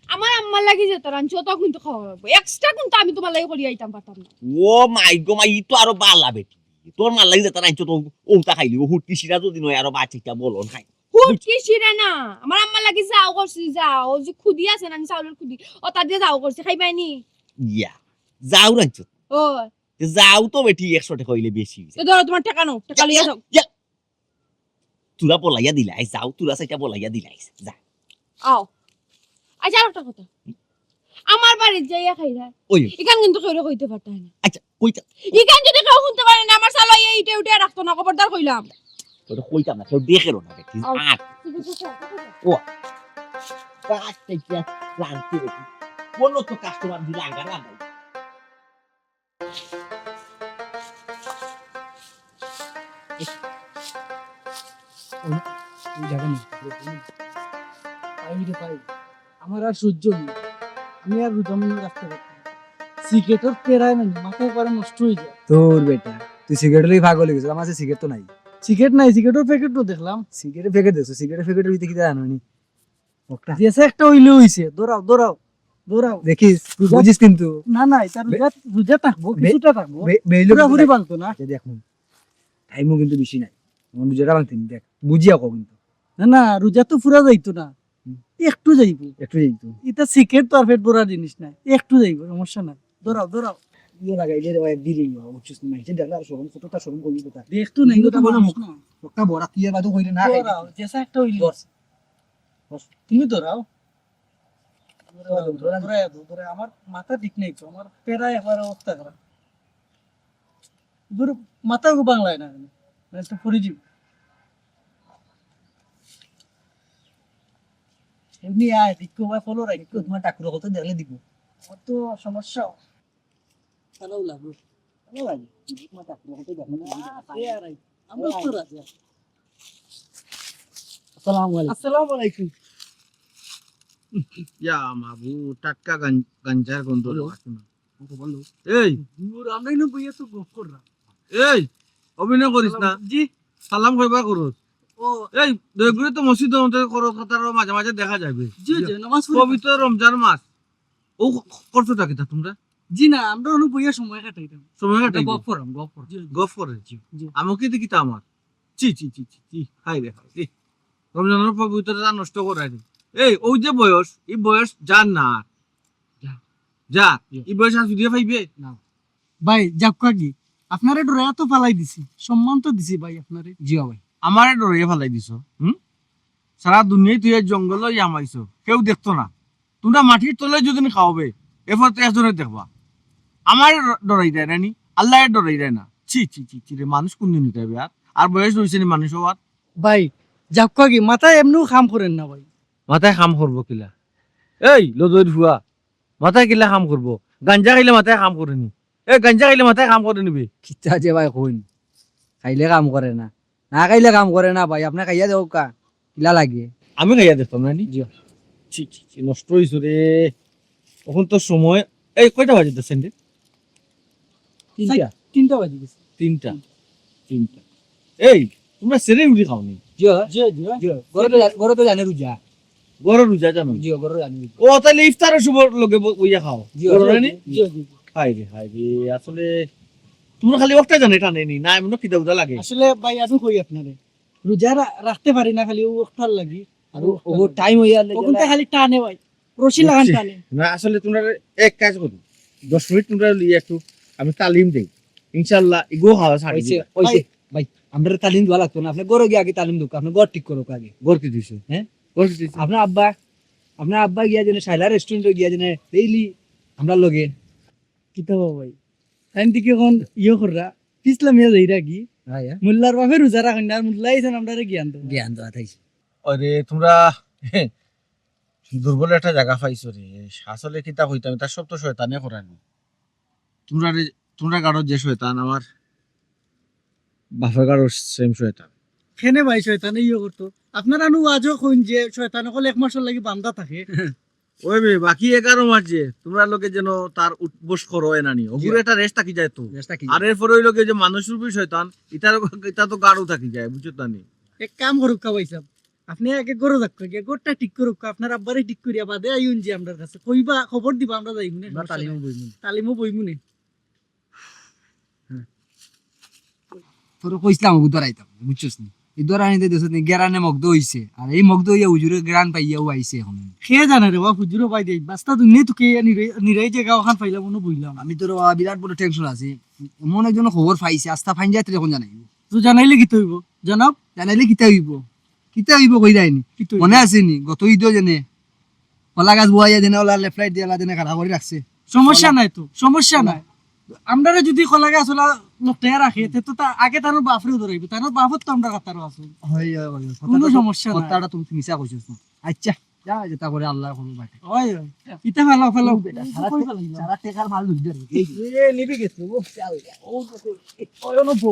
আমার আম্মার লাগি যে তোর আনছো তো কিন্তু খাওয়া হবে এক্সট্রা কিন্তু আমি তোমার লাগি করি আইতাম পারতাম না ও মাই গো মাই ই তো আরো বালা বেটি তোর মাল লাগি যেটা রাইছো তো ওটা খাইলি হুটকি সিরা যদি নয় আরো বাচ্চাটা বলন খাই হুট কি শিরে না আমার আম্মার লাগি যাও করছি যাও যে খুদি আছে না চাউলের খুদি ও তা দিয়ে যাও করছি খাইবাইনি ইয়া যাও রাইছো ও যাও তো বেটি 100 টাকা হইলে বেশি তো ধরো তোমার টাকা নাও টাকা লইয়া যাও তুরা বলাইয়া দিলাই যাও তুরা সেটা বলাইয়া দিলাই যা আও আচ্ছা আর একটা কথা আমার বাড়ির যাইয়া খাইরা ওই এখান কিন্তু কেউ কইতে পারতাম না আচ্ছা কইতা এখান যদি কেউ শুনতে পারে না আমার সালা এইটা উঠে রাখতো না খবরদার কইলাম তোর কইতাম না কেউ দেখেরো না বেটি আও। আর বাচ্চাটা ক্লান্তি বেটি বললো তো কাস্টমার দিলে আগার লাগাই আমার আর সহ্য নেই আমি আর রোজা মনে রাখতে পারতাম সিগারেটের পেরায় না মাথায় করে নষ্ট হয়ে যায় তোর বেটা তুই সিগারেটের পাগল হয়ে গেছিস আমার কাছে সিগারেট তো নাই সিগারেট নাই সিগারেটের প্যাকেট তো দেখলাম সিগারেটের প্যাকেট দেখছো সিগারেটের প্যাকেটের ভিতরে কি জানো নি ওটা যেসে একটা হইলে হইছে দৌড়াও দৌড়াও দৌড়াও দেখিস বুঝিস কিন্তু না না এটা রোজা রোজা থাকবো কিছুটা থাকবো বেইলো পুরাপুরি বানতো না দেখুন টাইমও কিন্তু বেশি নাই আমার রোজাটা ভাঙতেন দেখ বুঝিয়া কো কিন্তু না না রোজা তো পুরা যাইতো না একটু যাইবো একটু যাইতো এটা সিগারেট তো আর পেট ভরা জিনিস না একটু যাইবো সমস্যা নাই দৌড়াও দৌড়াও ইয়ে লাগাইলে রে ভাই বিরি বুঝছিস না এটা দেখলা শরম কতটা শরম করি কথা দেখতো নাই কিন্তু তো বলো মানুষ মুখ। না। ওটা বড় কি আর বাদু কইলে না খাই দৌড়াও যেসা একটা হইলে তুমি দৌড়াও দৌড়ায় আমার মাথা ঠিক নেই তো আমার পেরায় একবার অবস্থা খারাপ ধরো মাথা বাংলায় না একটা পরিজীব এমনি আয় দিক্কু বা ফলো রাখি তোমার টাকুর কত দেখলে দিব আমার তো সমস্যা ভালো লাগলো ভালো লাগে তোমার টাকুর কত দেখলে আমরা তো রাজি আসসালামু আলাইকুম আসসালামু আলাইকুম ইয়া মাবু টাটকা গাঞ্জার গন্ধ আসে না বলো এই আমরা ইনো বইয়া তো গপ করলাম এই অভিনয় করিস না জি সালাম কইবা করস ও এই দয়গুলো তো মসজিদের মধ্যে করস কথার মাঝে মাঝে দেখা যাবে জি জি নামাজ পড়ি। পবিত্র রমজান মাস ও করছো টাকি তা তোমরা জি না আমরা অনেক বইয়া সময় কাটাইতাম সময় কাটাই গপ করাম গপ কর গফ করে জি। আমাকে দেখি তা আমার চি চি চি চি চি হাই রে হাই রে রমজানের পবিত্রতা নষ্ট করাই দি এই ওই যে বয়স এই বয়স যার না আর। যা এই বয়স আর ফিরিয়ে পাইবে না ভাই যাক্কা কি আপনারে ডরে তো পালাই দিছি সম্মান তো দিছি ভাই আপনারে জি ভাই আমারে ডরে ফেলাই দিছ সারা দুনিয়ায় তুই জঙ্গল আমাইছো কেউ দেখতো না তোমরা মাটির তলে যদি খাওয়াবে এরপর তো একজনে দেখবা আমার ডরাই দেয় না নি আল্লাহ ডরাই দেয় না ছি ছি ছি ছি রে মানুষ কোন দিন নিতে হবে আর বয়স রয়েছে নি মানুষ হওয়ার ভাই যাক্কা কি মাথা এমনিও কাম করেন না ভাই মাথায় কাম করবো কিলা এই লদৈর ভুয়া মাথায় কিলা কাম করবো গাঞ্জা খাইলে মাথায় কাম করেনি এই গাঞ্জা খাইলে মাথায় কাম করে নিবি কিতা যে ভাই কইন খাইলে কাম করে না না খাইলে কাম করে না ভাই আপনি খাইয়া দেও কা কিলা লাগে আমি খাইয়া দেখতাম না নি ছি ছি ছি নষ্ট হইছো রে এখন তো সময় এই কয়টা বাজে দেখছেন রে তিনটা 3টা বাজে গেছে তিনটা তিনটা এই তোমরা সেরে উঠি খাওনি জিও জি জি জিও গরো তো জানে রুজা গরু রুজা জানো জিও গরো জানে ও তাহলে ইফতারের শুভ লগে বইয়া খাও জিও গরু রানি জি জি হাই রে আসলে তোমরা খালি ওটা জানে এটা নেই না এমন খিদা উদা লাগে আসলে ভাই আমি কই আপনারে রোজা রাখতে পারি না খালি ও ওঠার লাগি আর ও টাইম হইয়া ওখানটা খালি টানে ভাই রশি লাগান টানে না আসলে তোমরা এক কাজ করো 10 মিনিট তোমরা লিয়ে একটু আমি তালিম দেই ইনশাআল্লাহ ইগো খাওয়া ছাড়ি হইছে হইছে ভাই আমরা তালিম দেওয়া লাগতো না আপনি গরো গিয়ে আগে তালিম দুক আপনি গড় ঠিক করো আগে গর কি দিছো হ্যাঁ? গর কি দিছো আপনার আব্বা গিয়া জেনে সাইলা রেস্টুরেন্টে গিয়া জেনে ডেইলি আমরা লগে কিতাব ভাই টাইম দিকে এখন কররা পিছলামিয়া যাইরা কি হ্যাঁ মোল্লার বাপে রোজা রাখেন না আর মোল্লা আইছেন আমরা জ্ঞান দেবো জ্ঞান দেওয়া থাইছে আরে তোমরা দুর্বল একটা জায়গা পাইছো রে আসলে কিতা কইতাম এটা সব তো শয়তানে করানি তোমরা গাড়ো যে শয়তান আমার বাপের গাড়ো সেম শয়তান খেনে ভাই শয়তানে ইয়ে করতো আপনার আনু আজও কইন যে শয়তান হলে 1 মাসের লাগি বান্ধা থাকে ওই মেয়ে বাকি 11 মাস যে তোমরা লোকে যেন তার উঠবস করো এনানি ওগুলো একটা রেস্ট থাকি যায় তো আর এরপরে ওই লোকে যে মানুষ রূপী শয়তান এটা তো গাড়ো থাকি যায় বুঝছো তানি এক কাম করুক কা ভাই সাহেব আপনি আগে গরো যাক গিয়ে গোটটা ঠিক করুক আপনার আব্বারে ঠিক করিয়া বাদে আইউন যে আমরার কাছে কইবা খবর দিবা আমরা যাইমুনে তালিমও বইমুনে তোর কইছিলাম ওগু ধরাইতাম বুঝছস নি এই ধরানিতে দেশত নি গেরানে মগ্ধ হইছে আর এই মগ্ধ হইয়া হুজুরে গ্রান পাইয়াও আইছে এখন খেয়ে জানে রে বা হুজুরও পাই দেই বাস্তা দুনিয়া তো কে নিরাই জায়গা ওখান পাইলাম মনে বইলাম আমি তোর বিরাট বড় টেনশন আছে এমন একজন খবর পাইছে আস্থা ফাইন যাত্রী এখন জানাইব তো জানাইলে কি হইব জানাব জানাইলে কিতা হইব কই যায়নি মনে আছে নি গত ঈদও জেনে কলা গাছ বুয়াইয়া জেনে ওলা লেফট দিয়ে জেনে খাড়া করে রাখছে সমস্যা নাই তো সমস্যা নাই আমরা যদি কলা গাছ ওলা লটায়া রাখে তো তা আগে তার বাপরেও ধরাইব তার বাপত তো আমরা কাতারও আছে হয় কোনো সমস্যা নাই কথাটা তুমি মিছা কইছস না আচ্ছা যা যেটা করে আল্লাহ করবে বাইরে ওই ইতা ফেলাও ফেলাও সারা টেকার মাল ধুই ধরে এ নিবি গেছে ও নবো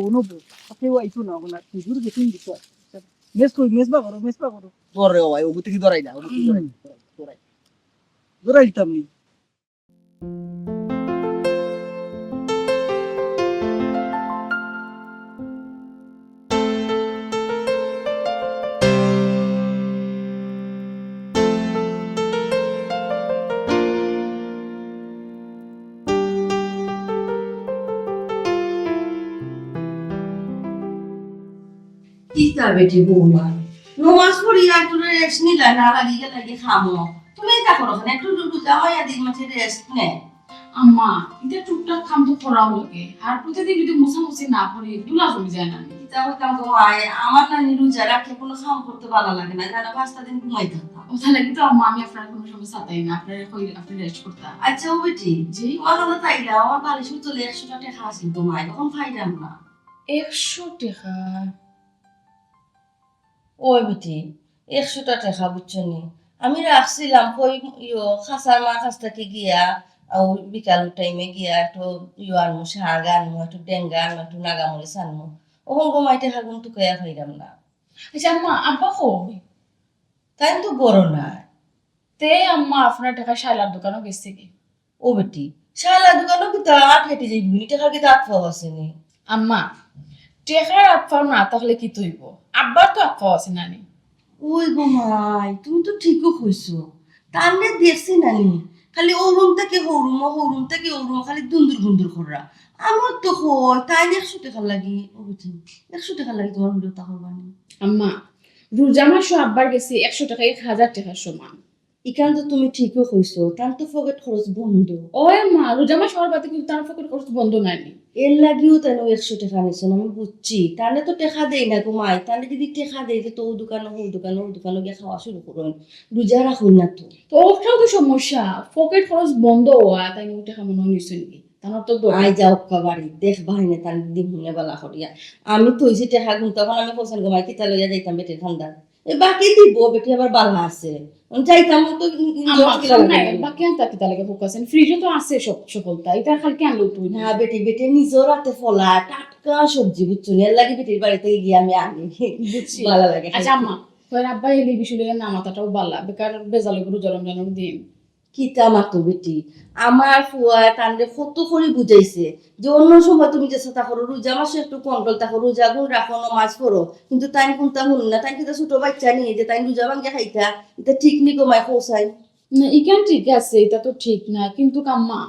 কেউ আইতো না ওনা হুজুর গেছে দিছ মেস বা করো তোরে ভাই ওগু থেকে ধরাই না ধরাইতাম নি কিতা বেটি বৌমা নমাজ পড়িয়া একটু রেস্ট নিলা না লাগিয়ে লাগিয়ে খামো তুমি এটা করো না একটু রোজা হইয়া দিন মাঝে রেস্ট নে আম্মা এটা টুকটাক কাম তো করাও লাগে আর প্রতিদিন যদি মোছামুছি না করি দুলা জমি যায় না কিতা হইতাম তো মায় আমার নানি রোজা রাখলে কোনো কাম করতে ভালো লাগে না জানা 5টা দিন ঘুমাই থাকতাম ওটা লাগি তো আম্মা আমি আপনার কোনো সময় সাতাই না আপনার কই আপনি রেস্ট করতা আচ্ছা ও বেটি জি তোমার কথা তাইলে আমার বালিশ চলে 100 টাকা আসিল তো মায় তখন খাইলাম না 100 টাকা ওই বেটি 100 টাকা বুঝছো নি আমি রাখছিলাম কই খাসার মা কাছ থেকে গিয়া আর বিকাল টাইমে গিয়া একটু আনমু শাক আনমু একটু ডেঙ্গা আনমু একটু নাগামরিচ আনমু ওখান গোমাইতে হাগুন তো কয়া খাইলাম না আচ্ছা আম্মা আব্বা কই তাই তো বড় না তে আম্মা আপনার টাকা শালার দোকানও গেছে কি ও বেটি শালা দোকানও কি তা হেঁটে যাই বুনি টাকা কি দাঁত পাওয়া আসেনি আম্মা টেকার আফাও না তাহলে কি তৈব আব্বার তো আফাও আছে নানি ওই গোমাই তুমি তো ঠিকই কইছো তান্নে দেখছি নানি খালি ও রুম থেকে হরুম থেকে ও রুম খালি দুন্দুর গুন্দুর করা আমার তো হয় তাই 100 টাকা লাগি ও বুঝি 100 টাকা লাগি তোমার ভিডিও তাহলে বানি আম্মা রোজা মাসও আব্বার গেছে 100 টাকা 1000 টাকার সমান এখানে তো তুমি ঠিকই কইছো তার তো পকেট খরচ বন্ধ ওই মা রোজা মাস হওয়ার বাদে কিন্তু তার পকেট খরচ বন্ধ নাইনি এর লাগিও তাই 100 টাকা নিছেন আমি বুঝছি তাহলে তো টাকা দেই না গোমাই তাহলে যদি টাকা দেই তো ও দোকানে গিয়ে খাওয়া শুরু করুন রোজা রাখুন না তো তো ওটাও তো সমস্যা পকেট খরচ বন্ধ হওয়া তাই ওই টাকা মনে হয় নিশ্চয় নাকি তার তো আই যাও বাড়ি দেখ ভাইনে তার দিন হুনে বেলা করিয়া আমি তো হইছে টাকা গুণ তখন আমি পছন্দ গোমাই কিতা লইয়া যাইতাম বেটির ঠান্ডা বাকি দিব বেটি আবার বালা আছে যাইতাম তো বাকি আনতা কি তাহলে ফোকাসেন ফ্রিজে তো আছে সব সকলটা এটা খালি কেন লোক তুই না বেটি নিজের রাতে ফলা টাটকা সবজি বুঝছো এর লাগে বেটির বাড়িতে গিয়ে আমি আনি বুঝছি ভালো লাগে আচ্ছা আম্মা তোর আব্বা এলি বিষয়ে না মাথাটাও বালা বেকার বেজালে গরু জলম জলম দিন কিতা মাতো বেটি আমার ফুয়া তান্ডে কত করে বুঝাইছে যে অন্য সময় তুমি যে সাথে করো রোজা মাসে একটু কন্ট্রোল থাকো রোজা গুণ রাখো নামাজ পড়ো কিন্তু তাই কোনটা হুন না তাই কিন্তু ছোট বাচ্চা নিয়ে যে তাই রোজা ভাঙ্গে খাইতা এটা ঠিক নি কমায় খোসাই না ইকান ঠিক আছে এটা তো ঠিক না কিন্তু কাম্মা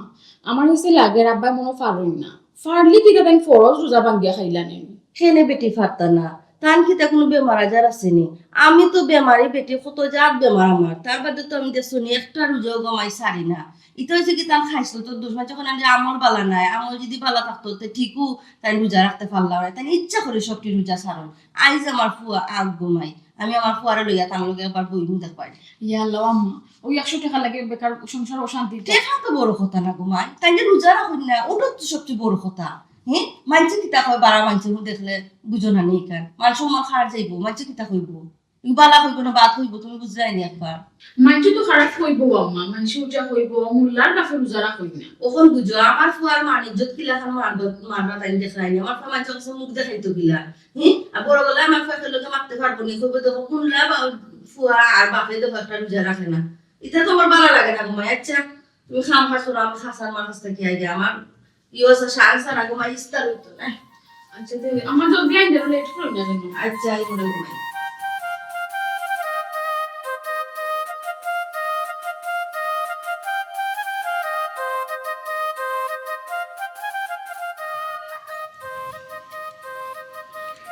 আমার কাছে লাগে আব্বা মনে পারুন না ফারলি কি তাই ফরজ রোজা ভাঙ্গিয়া খাইলা নেই খেলে বেটি ফারতা না তান কি তা কোনো বেমার আজার আসেনি আমি তো বেমারি বেটি কত জাত বেমার আমার তার বাদে তো আমি দেখছো নি একটা রোজাও গমাই সারি না এটা হয়েছে কি তার খাইছিল তো দুশ্মন যখন আমি আমল বালা নাই আমল যদি বালা থাকতো তো ঠিকও তাই রোজা রাখতে পারলাম না তাই ইচ্ছা করে সবটি রোজা সারন আইজ আমার ফুয়া আগ গমাই আমি আমার ফুয়ারে লইয়া তার লগে একবার বই মুখ দেখবাই ইয়া আল্লাহ আম্মা ওই 100 টাকা লাগে বেকার সংসার অশান্তি দেখা তো বড় কথা না গমাই তাই রোজা রাখুন না ওটা তো সবচেয়ে বড় কথা হ্যাঁ মানুষ কিতা কয় বারা মানুষের দেখলে বুঝো না নেই কার মানুষ আমার খার যাইব মানুষ কিতা কইব বালা হইব না বাদ হইব তুমি বুঝলাই নি একবার মানছি তো খারাপ হইব আম্মা মানছি উঠা হইব মুল্লার বাফে রোজা রাখই না ওখন বুঝো আমার ফুয়ার মান ইজ্জত কিলা খান মারবা তাই দেখাই নি আমার ফুয়া মানুষের কাছে মুখ দেখাইতো কিলা হ্যাঁ আর বড় গলা আমার ফুয়া খেলো রাখতে পারবো না তবে দেখো কোনলা ফুয়া আর বাপে দেখো একটা রোজা রাখে না এটা তো আমার ভালো লাগে না ঘুমাই আচ্ছা তুমি খাম খাসো না আমি খাসার মার কাছ থেকে আগে আমার ইয়ে আছে সারা সারা ঘুমাই ইস্তার হইতো না আচ্ছা দেবে আমার জলদি আইন দেবো লেট করো না যেন আচ্ছা এই করে ঘুমাই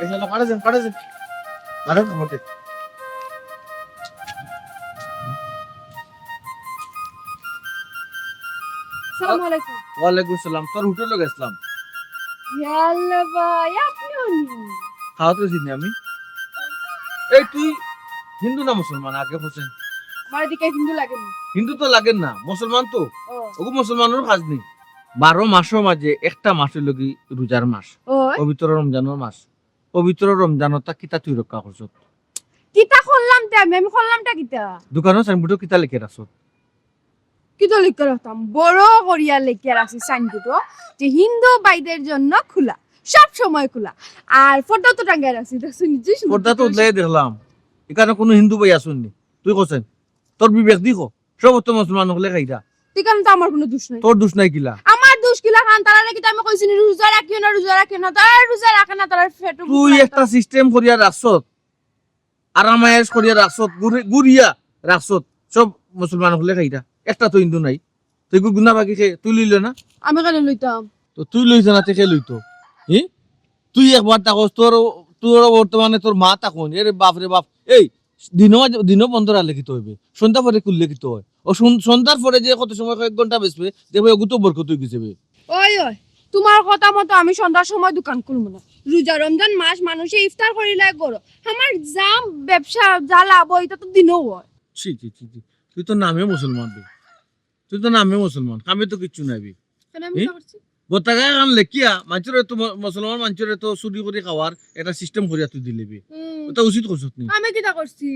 এসে পাঠাছেন পাঠাছেন মোটে আসসালামু আলাইকুম ওয়ালাইকুম সালাম তোর হোটেলে গেছিলাম ইয়াল্লা ভাই আপনিও নি খাওয়া তো চিনি আমি এই তুই হিন্দু না মুসলমান আগে হোসেন আমার দিকে হিন্দু লাগে না হিন্দু তো লাগেন না মুসলমান তো ও ওগো মুসলমানের কাজ নেই 12 মাসের মাঝে একটা মাসের লগি রোজার মাস ও পবিত্র রমজানের মাস পবিত্র রমজানতা কিতা তুই রক্ষা করছ কিতা করলাম তে আমি করলামটা কিতা দোকানের সাইনবোর্ডে কিতা লিখে রাখছ কিতা লিখে রাখতাম বড় করিয়া লিখে রাখছি সাইনবোর্ড যে হিন্দু ভাইদের জন্য খোলা সব সময় খোলা আর ফটো তো টাঙ্গায় রাখছি দেখছো নিজে পর্দা তো উদলাই দেখলাম এখানে কোনো হিন্দু ভাই আসুননি তুই কোসেন তোর বিবেক দিখো সব তো মুসলমান হলে খাইরা ঠিকানা তো আমার কোনো দোষ নাই তোর দোষ নাই কিলা আমার দোষ কিলা খান তারা নাকি আমি কইছি রোজা রাখিও না তারা রোজা রাখে না তারা ফেটো তুই একটা সিস্টেম করিয়া রাখছত আরামায়েশ করিয়া রাখছত গুড়িয়া রাখছত সব মুসলমান হলে খাইরা একটা তো হিন্দু নাই তুই গুনা বাকি খেয়ে তুই লইল না আমি কেন লইতাম তো তুই লইছ না থেকে লইতো হি তুই একবার তাকস তোর তোর বর্তমানে তোর মা তাকন এর বাপ রে বাপ এই দিনও বন্ধ রাখলে কি হইবে সন্ধ্যা পরে খুললে কি হয় ও সন্ধ্যার পরে যে কত সময় কয়েক ঘন্টা বেসবে দেখবে ওগুতো বরকত হয়ে গেছে ওই তোমার কথা মতো আমি সন্ধ্যার সময় দোকান খুলবো না রোজা রমজান মাস মানুষে ইফতার করিলে গরো আমার যা ব্যবসা যা লাভ হয় এটা তো দিনও হয় ছি ছি ছি ছি। তুই তো নামে মুসলমান বে তুই তো নামে মুসলমান আমি তো কিচ্ছু নাই বে কেন আমি হি? তা করছি? গোটাকা কান লেখিয়া মানুষের তো মুসলমান মানুষের তো চুরি করে খাওয়ার একটা সিস্টেম করিয়া তুই দিলে বে ওটা উচিত করছত নি আমি কিটা করছি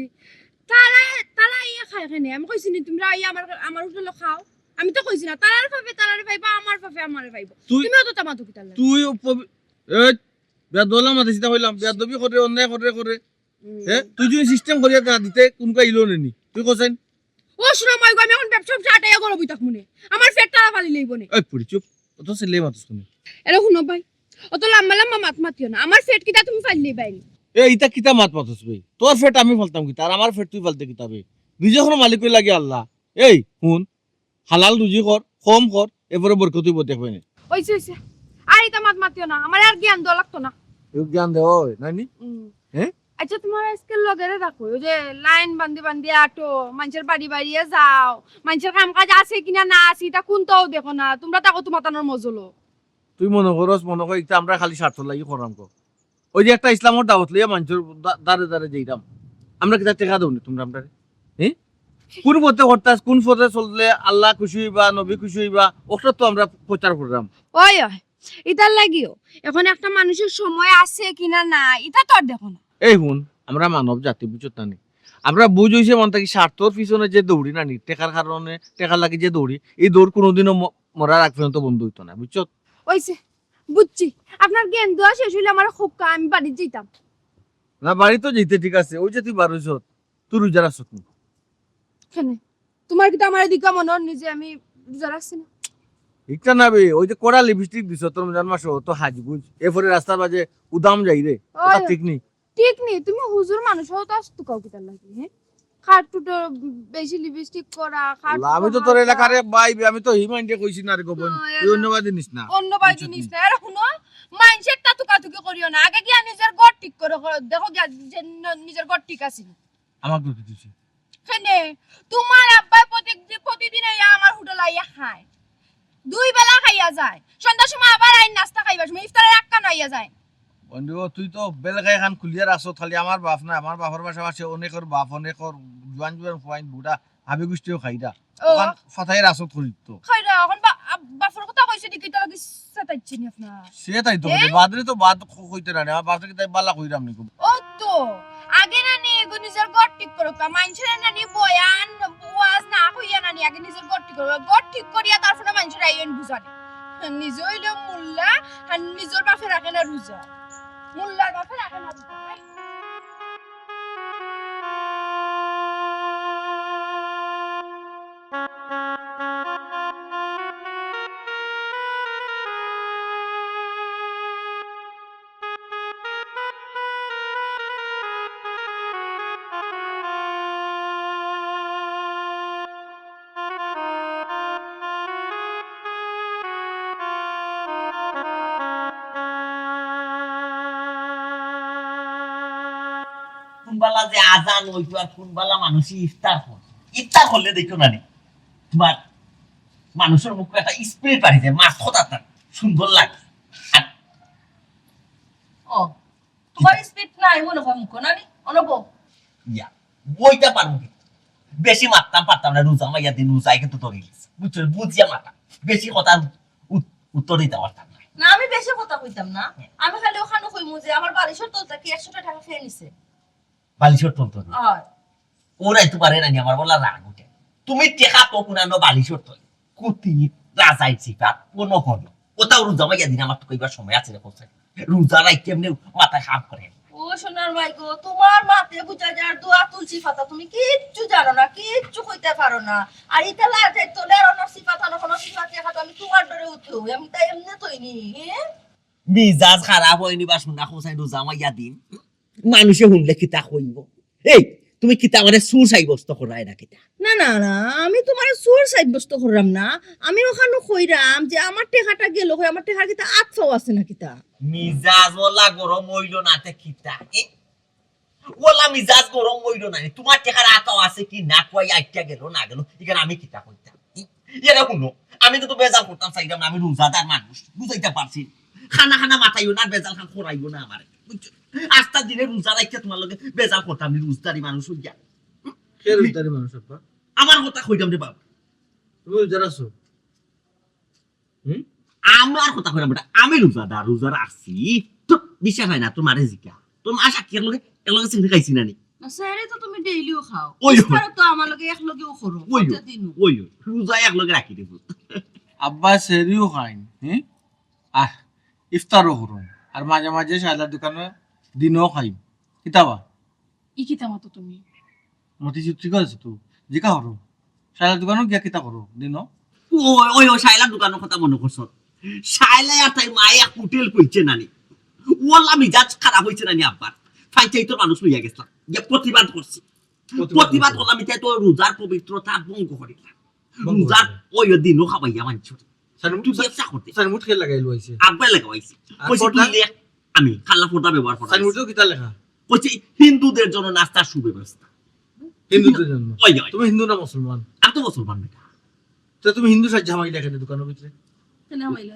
তারা তারা ইয়া খায় কেনে আমি কইছি নি তোমরা ইয়া আমার হোটেলে খাও আমি তো কইছি না তারার পাইবা আমার পাইবা তুই তুমিও তো তামাতো কিটা লাগে তুই এই বেদলা মাতে সিধা হইলাম বেদবি করে অন্যায় করে হ্যাঁ তুই যদি সিস্টেম করিয়া না দিতে কোনকা ইলো নেনি তুই কোসেন ও শুনো মই আমি এখন ব্যবসা আটাইয়া করবি তাক মনে আমার পেট তারা ফালি লইব নে এই পুরি চুপ অত ছেলে মাতস কোনে এরা শুনো ভাই অত লম্বা মাত মাতিও না আমার পেট কিটা তুমি ফালি লইবাই এই ইটা কিতা মাত মাতস বে তোর ফেট আমি ফলতাম কিতা আর আমার ফেট তুই ফলতে কিতা বে নিজে কোনো মালিক লাগে আল্লাহ এই শুন হালাল রুজি কর কম কর এবারে বরকত হইব দেখবে না ওইছে আর এটা মাত মাতিও না আমার আর জ্ঞান দেওয়া লাগতো না এই জ্ঞান দে ওই নানি হ্যাঁ? আচ্ছা তোমার আজকে লগেরে রাখো ওই যে লাইন বান্ধি আটো মানুষের বাড়িয়ে যাও মানুষের কাম কাজ আছে কিনা না আছে এটা কোনটাও দেখো না তোমরা তাকো তোমার তানোর মজলো তুই মনে করস মনে কর ইটা আমরা খালি স্বার্থ লাগি করাম কো ওই যে একটা ইসলামের দাওয়াত লইয়া মানুষের দাঁড়ে যাইতাম আমরা কিতা টেকা দৌনি তোমরা আমরা হ্যাঁ কোন পথে হরতাস কোন পথে চললে আল্লাহ খুশি হইবা নবী খুশি হইবা ওটা তো আমরা প্রচার করলাম ওই ইটার লাগিও এখন একটা মানুষের সময় আছে কিনা না এটা তো আর দেখো না এই হুন আমরা মানব জাতি বুঝত না নি আমরা বুঝ হইছে মন থেকে স্বার্থর পিছনে যে দৌড়ি না নি টেকার কারণে টেকা লাগি যে দৌড়ি এই দৌড় কোনোদিনও মরার আগ পর্যন্ত বন্ধ হইতো না বুঝছো ওইছে বুঝছি আপনার জ্ঞান দেওয়া শেষ হইলে আমার খুব আমি বাড়ি যেতাম না বাড়ি তো যেতে ঠিক আছে ওই যে তুই বার হইছ তুই রোজা রাখছ না কেন তোমার কি তো আমার দিকে মনে হয় নিজে আমি রোজা রাখছি না ঠিকটা না বে ওই যে কড়া লিপস্টিক দিছ তোর জন্মাস তো হাজগুজ এরপরে রাস্তার মাঝে উদাম যাই রে ওটা ঠিক নেই ঠিক নেই তুমি হুজুর মানুষ হও তো আসতো কাউ কিতার লাগে হ্যাঁ খাটুটো বেশি লিপস্টিক করা আমি তো তোর এলাকারে বাইবে আমি তো হিমাইন্ডে কইছি না রে গোপন তুই অন্যবাদ দিনিস না অন্য বাই জিনিস না এর শুনো মাইন্ডসেট তা তুকাতুকি করিও না আগে গিয়া নিজের ঘর ঠিক করে দেখো গিয়া যে নিজের ঘর ঠিক আছে আমার দুঃখ দিছে কেনে তোমার আব্বা প্রতিদিন আইয়া আমার হোটেল আইয়া খায় দুই বেলা খাইয়া যায় সন্ধ্যার সময় আবার আইন নাস্তা খাইবার সময় ইফতারের আক্কা নাইয়া যায় বন্ধু তুই তো বেলগাই খান খুলিয়া রাখছ খালি আমার বাপ না আমার বাপের পাশাপাশি অনেকের বাপ অনেকের জোয়ান ফুয়াইন বুড়া হাবি গোষ্ঠীও খাইরা ওখান ফাতাই রাসত করি তো খাইরা এখন বাপর কথা কইছে দিকে তার কি সাতাইছি নি আপনার সে তাই তো বাদরে তো বাদ কইতে না আমার বাপরে তাই বালা কইরাম নি ও তো আগে না নি নিজের ঘর ঠিক করো কা মাইনছের না নি বয়ান ওয়াজ না হইয়া না নি আগে নিজের ঘর ঠিক করো ঘর ঠিক করিয়া তারপরে মাইনছের আইন বুঝানি নিজে হইলো মোল্লা আর নিজের বাপে রাখে না রোজা মোল্লার বাপে রাখে না রোজা বেলা যে আজান হইতো আর কোন বেলা মানুষ ইফতার করলে দেখো না নি তোমার মানুষের মুখে একটা স্পিরিট বাড়ি যায় মাছ খোদাটা সুন্দর লাগে আর ও তোমার স্পিড নাই মনে হয় মুখ না নি অনব ইয়া বইটা পারবো কি বেশি মারতাম পারতাম না রোজা মাইয়া দিন রোজাই কিন্তু ধরে গেছে বুঝছো বুঝিয়া মারতাম বেশি কথা উত্তর দিতে পারতাম না না আমি বেশি কথা কইতাম না আমি খালি ওখানে কইমু যে আমার বালিশের তলটা কি 100 টাকা খেয়ে নিছে বালিশের তল তো হয় ওরাই তো পারে না নি আমার বলা রাগ উঠে তুমি টেকা তো কোনানো বালিশের তল কুতি রাজাই চিপা কোন হলো ওটাও রোজা মাইয়া দিন আমার তো কইবার সময় আছে রে কোথায় রোজা রাই কেমনে মাথা খারাপ করে ও সোনার মাই গো তোমার মাতে বুঝা যার দোয়া তুলসী পাতা তুমি কিচ্ছু জানো না কিচ্ছু কইতে পারো না আর এটা লাগে তোলে আর অন্য সিফাত না কোনো সিফাত দেখা তো আমি তোমার ডরে উঠো আমি তাই এমনি তৈনি মিজাজ খারাপ হয়নি বা শুনা খোঁচাই রোজা মাইয়া দিন মানুষে শুনলে কিতা কইব এই তুমি কিতা মানে সুর সাব্যস্ত করাই না কিতা না না না আমি তোমার সুর সাব্যস্ত করলাম না আমি ওখানে কইরাম যে আমার টেকাটা গেল কই আমার টেকার কিতা আতফাও আছে না কিতা মিজাজ ওলা গরম হইল না তে কিতা ওলা মিজাজ গরম হইল না তোমার টেকার আতাও আছে কি না কই আইটা গেল না গেল এখানে আমি কিতা কইতাম এরা শুনো আমি তো বেজাল করতাম চাইলাম না আমি রোজাদার মানুষ বুঝাইতে পারছি খানা মাথাইও না বেজাল খান খরাইও না আমার বুঝছো আস্তা দিনে রোজা রাখতে তোমার লগে বেজাল করতাম আমি রোজদারি মানুষ হইয়া কে রোজদারি মানুষ আপা আমার কথা কইতাম রে বাবা তুমি রোজা রাখছো আমার কথা কইলাম বেটা আমি রোজাদার আসছি তো বিশ্বাস হয় না তোমার জিকা তোমার আশা কি এর লগে চিংড়ি খাইছি না নি না স্যারে তো তুমি ডেইলিও খাও ওই আর তো আমার লগে এক লগেও করো ওই প্রতিদিন ওই রোজা এক লগে রাখি দেব আব্বা সেরিও খাইন হ্যাঁ আহ ইফতারও করুন আর মাঝে মাঝে শায়লার দোকানে দিনও খাই কিতাবা ই কিতা মতো তুমি মতি ঠিক আছে তো জিকা হরো শায়লার দোকানে গিয়া কিতা করো দিনও ওই শাইলার দোকানের কথা মনে করছ শাইলাই আর তাই মায়ে এক হোটেল কইছে নানি ওলা মিজাজ খারাপ হইছে নানি আব্বার ফাইচাই তো মানুষ লইয়া গেছলাম যে প্রতিবাদ করছি প্রতিবাদ করলাম তাই তো রোজার পবিত্রতা ভঙ্গ করিলাম রোজার ওই দিনও খাবাইয়া মানছ তুই ব্যবসা করতে সানমুট খেল লাগাইলো আইছে আব্বাই লাগাইছি কইছি তুই লে আমি খাল্লা ফোটা ব্যবহার করা সানমুটও কিতা লেখা কইছি হিন্দুদের জন্য নাস্তার সুব্যবস্থা হিন্দুদের জন্য ওই তুমি হিন্দু না মুসলমান আমি তো মুসলমান বেটা তো তুমি হিন্দু সাজ জামাই লেখা দোকানের ভিতরে না হইলা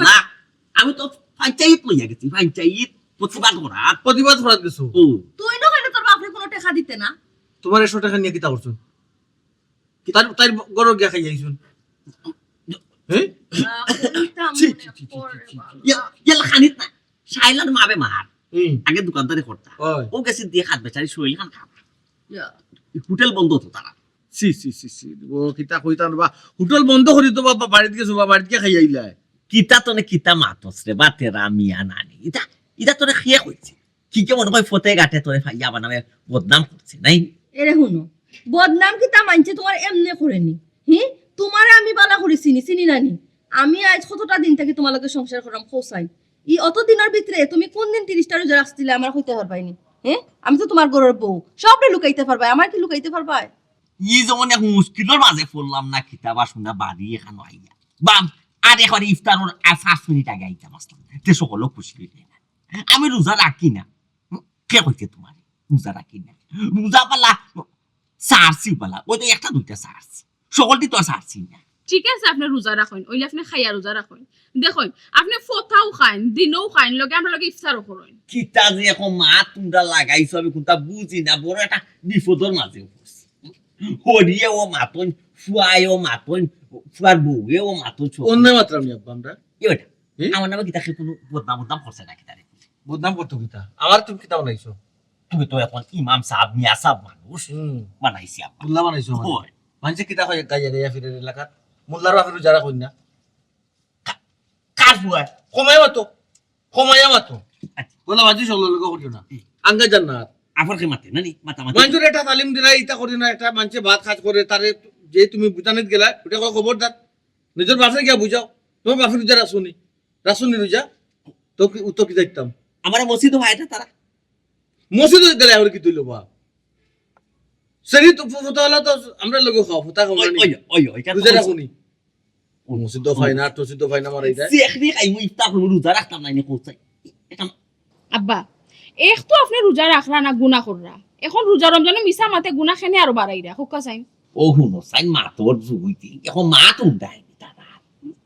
না আমি তো ফাইচাই লইয়া গেছি ফাইচাই প্রতিবাদ করা প্রতিবাদ করাত গেছো ও তুই না কেন তোর বাপরে কোনো টাকা দিতে না তোমার 100 টাকা নিয়ে কিতা করছুন তার তার গরর গিয়া খাই আইছুন হ্যাঁ ইয়ালা খানিত না শাইলার মাবে মার হুম আগে দোকানদারি করতা ওই ও গেছে দিয়ে খাত বেচারি শরীর খান খাবা হোটেল বন্ধ তো তারা সি সি সি সি ও কিতা কইতা বা হোটেল বন্ধ করি তো বাবা বাড়িতে গেছো বাবা বাড়িতে খাই আইলা কিতা তনে কিতা মাতস রে বা তেরা মিয়া নানি ইটা তোরে খেয়ে কইছে কি কে মনে হয় ফতে গাটে তোরে ফাইয়া বানাবে বদনাম করছে নাই এরে হুনো বদনাম কি তা মানছে তোমার এমনে করেনি তোমার আমি বালা করে চিনি নানি আমি আজ কতটা দিন থেকে তোমার লগে সংসার করাম খোসাই অত দিনের ভিতরে তুমি কোন দিন 30টা রোজা রাখছিলে আমার হইতে পারবাইনি আমি তো তোমার ঘরের বউ সবরে লুকাইতে পারবা আমার কি লুকাইতে পারবা যেমন এক মুশকিলের মাঝে পড়লাম না কিতাবা শুনা বাড়ি এখানে আইয়া বাম আর এখন ইফতারের 5 মিনিট আগে আইতাম আসলাম তে সকলও খুশি হইলে না আমি রোজা রাখি না কে কইতে তোমার রোজা রাখি না রোজা পালা সারছি পালা ওই তো একটা দুইটা সারছি সকলটি তো সারছি না ঠিক আছে আপনি রোজা রাখুন ওইলে আপনি খাইয়া রোজা রাখুন দেখুন আপনি ফতাও খান দিনও খান লগে আমরা লগে ইফতারও করেন কিতা যে এখন মা তোমরা লাগাইছো আমি কোনটা বুঝি না বড় একটা বিপদের মাঝে পড়ছি হরিয়ে ও মাতন ফুয়ায় ও মাতন ফুয়ার বউয়ে ও মাতন অন্য মাত্রা আমি আব্বা আমরা এটা আমার নামে কিতা কোনো বদনাম করছে না কিতা রে বদনাম করতো কিতা আমার তুমি কিতা বানাইছো তুমি তো এখন ইমাম সাহেব মিয়া সাহেব মানুষ বানাইছি আপা মুল্লা বানাইছো হয় মানুষে কিতা কয় গাইয়া গাইয়া ফিরে এলাকাত মুল্লার বাপের যারা কই না কার ফুয়া সময় মাতো বলা বাজি সকল লোক করিও না আঙ্গা জান্নাত আফরকে মাতে না নি মাতা মাতে মানুষের একটা তালিম দিলা ইটা করি না একটা মানুষে ভাত খাজ করে তারে যে তুমি বুঝানিত গেলা ওটা কয় খবরদার নিজের বাসায় গিয়া বুঝাও তোমার বাপের রোজা রাসুনি রোজা তো কি উত্তর কি দেখতাম আমার মসজিদ হয় এটা তারা মসজিদ গেলে আর কি তুইল বা সেরি তো ফোটা হলো তো আমরা লোক খাও ফোটা খাও না ওই এটা রোজা রাখুনি ও মসজিদ ফাইনা তো সিদ্ধ ফাইনা মারাই দেয় দেখনি আই মুই ইফতার করব রোজা রাখতাম না নি কোথায় এটা আব্বা এক তো আপনি রোজা রাখরা না গুনাহ কররা এখন রোজা রমজানে মিছা মাতে গুনাহ খেনে আরো বাড়াইরা হুক্কা চাইন ও হুনো সাইন মাতর জুইতি এখন মাত উন্দাই দাদা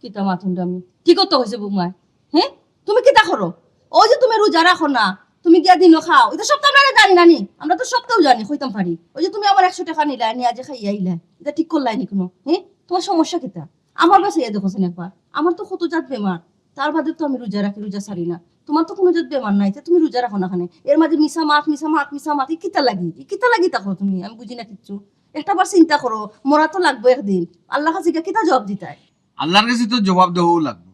কিতা মাথুন আমি কি করতে হয়েছে বুমায়? হ্যাঁ, তুমি কিতা করো? ওই যে তুমি রোজা রাখো না, তুমি গিয়া দিনও খাও, এটা সব তো আমরা জানি নানি, আমরা তো সবটাও জানি, হইতাম পারি। ওই যে তুমি আবার 100 টাকা নিলা, নিয়ে আজ খাইয়া আইলা, এটা ঠিক করলাই নি কোনো? হ্যাঁ, তোমার সমস্যা কিতা? আমার কাছে এ দেখোছেন একবার, আমার তো কত জাত বেমার, তার বাদে তো আমি রোজা রাখি, রোজা সারি না। তোমার তো কোনো জাত বেমার নাই, তুমি রোজা রাখো না খানে, এর মাঝে মিশা মাত কিতা লাগি তা করো তুমি? আমি বুঝি না কিচ্ছু। একটা বার চিন্তা করো, মরা তো লাগবে একদিন, আল্লাহ কাছে গিয়া কিতা জবাব দিতাই? আল্লাহর কাছে তো জবাব দেওয়াও লাগবে।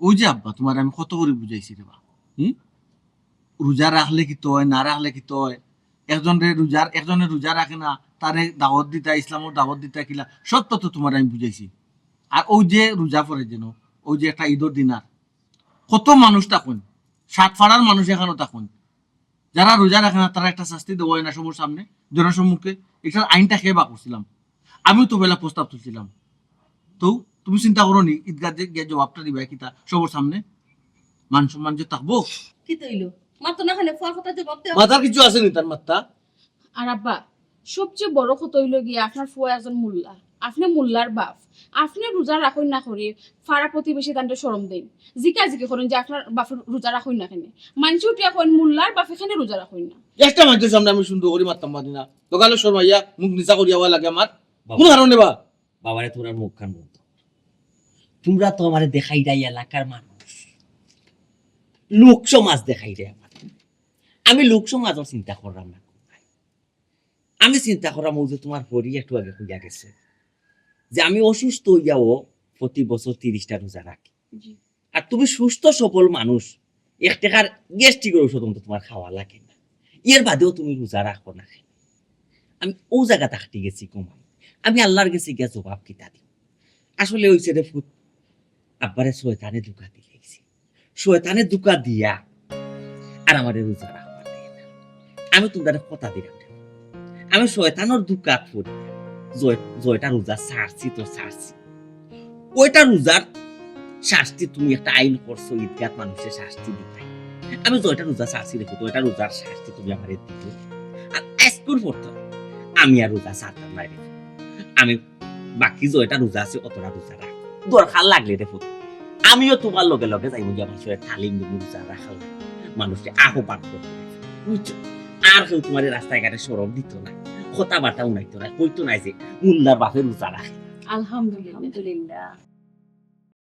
ওই যে আব্বা তোমার আমি কত করে বুঝাইছি রে বা, রোজা রাখলে কি তো হয়, না রাখলে কি তো হয়, একজনের রোজা রাখে না, তারে দাওয়াত দিতা, ইসলামের দাওয়াত দিতা কিলা সত্য তো তোমার আমি বুঝাইছি। আর ওই যে রোজা পড়ে যেন ওই যে একটা ঈদের দিনার কত মানুষ থাকুন, 7 পাড়ার মানুষ এখানেও থাকুন, যারা রোজা রাখে না তারা একটা শাস্তি দেওয়া হয় না সবার সামনে, জনসম্মুখে। এটার আইনটা খেয়ে বা করছিলাম, আমিও তো বেলা প্রস্তাব তুলছিলাম। তো তুমি চিন্তা করো নি ঈদগাহ গিয়ে জবাবটা দিবা কিতা সবার সামনে? মান সম্মান যে থাকবো? কি তৈলো মাত্র না খানে ফল কথা জবাব দেওয়া? মাথার কিছু আছে নি তার মাত্রা? আর আব্বা সবচেয়ে বড় কথা হইল গিয়ে আপনার ফুয়া একজন মোল্লা, আপনি মোল্লার বাপ, আপনি রোজা রাখুন না করে ফাড়া প্রতিবেশী তান্ডে শরম দেন, জিকা করেন যে আপনার বাপ রোজা রাখুন না কেন, মানুষ উঠিয়া করেন মোল্লার বাপ এখানে রোজা রাখুন না। একটা মানুষের সামনে আমি সুন্দর করে মারতাম পারি না, দোকানে শর্মাইয়া মুখ নিচা করিয়া হওয়া লাগে আমার কোন কারণে বা? বাবারে তোমরা মুখ খান বন্ধ, তোমরা তো আমার দেখাই দেয় এলাকার মানুষ, লোক সমাজ দেখাই দেয় আমার। আমি লোক সমাজও চিন্তা করলাম না, আমি চিন্তা করলাম ও যে তোমার পরি একটু আগে হইয়া গেছে যে আমি অসুস্থ হইয়াও প্রতি বছর 30টা রোজা রাখি, আর তুমি সুস্থ সবল মানুষ, 1 টাকার গ্যাস্ট্রিকের ওষুধ তো তোমার খাওয়া লাগে না, এর বাদেও তুমি রোজা রাখো না। আমি ও জায়গা থাকতে গেছি কমাই, আমি আল্লাহর গেছি গিয়া জবাব কিতা দিই। আসলে ওই ছেলে ফুট আব্বারে শয়তানে ধোঁকা দিয়েছি, শয়তানে ধোঁকা দিয়া আর আমার রোজা রাখবার দেয় না। আমি তোমাদের কথা দিলাম, আমি শয়তানোর ধোঁকা ফুট জয়টা রোজা ছাড়ছি তো ছাড়ছি, ওইটা রোজার শাস্তি তুমি একটা আইন করছো, ঈদগাহ মানুষের শাস্তি দিতে, আমি জয়টা রোজা ছাড়ছি দেখো, তো ওইটা রোজার শাস্তি তুমি আমার দিতে। আর স্কুল পড়তো আমি আর রোজা ছাড়তাম না রে, আমি বাকি জয়টা রোজা আছে অতটা রোজা রাখ, দরকার লাগলে দেখো আমিও তোমার লগে লগে যাইব যে আমার শরীরে তালিম দেবো রোজা রাখাল মানুষকে আহ্বান করতে, বুঝছো? আর কেউ তোমার রাস্তায় ঘাটে সরব দিত না, কথা বার্তা উনাইতো না, কইতো নাই যে মুল্লার বাপের রোজা রাখে। আলহামদুলিল্লাহ। আলহামদুলিল্লাহ।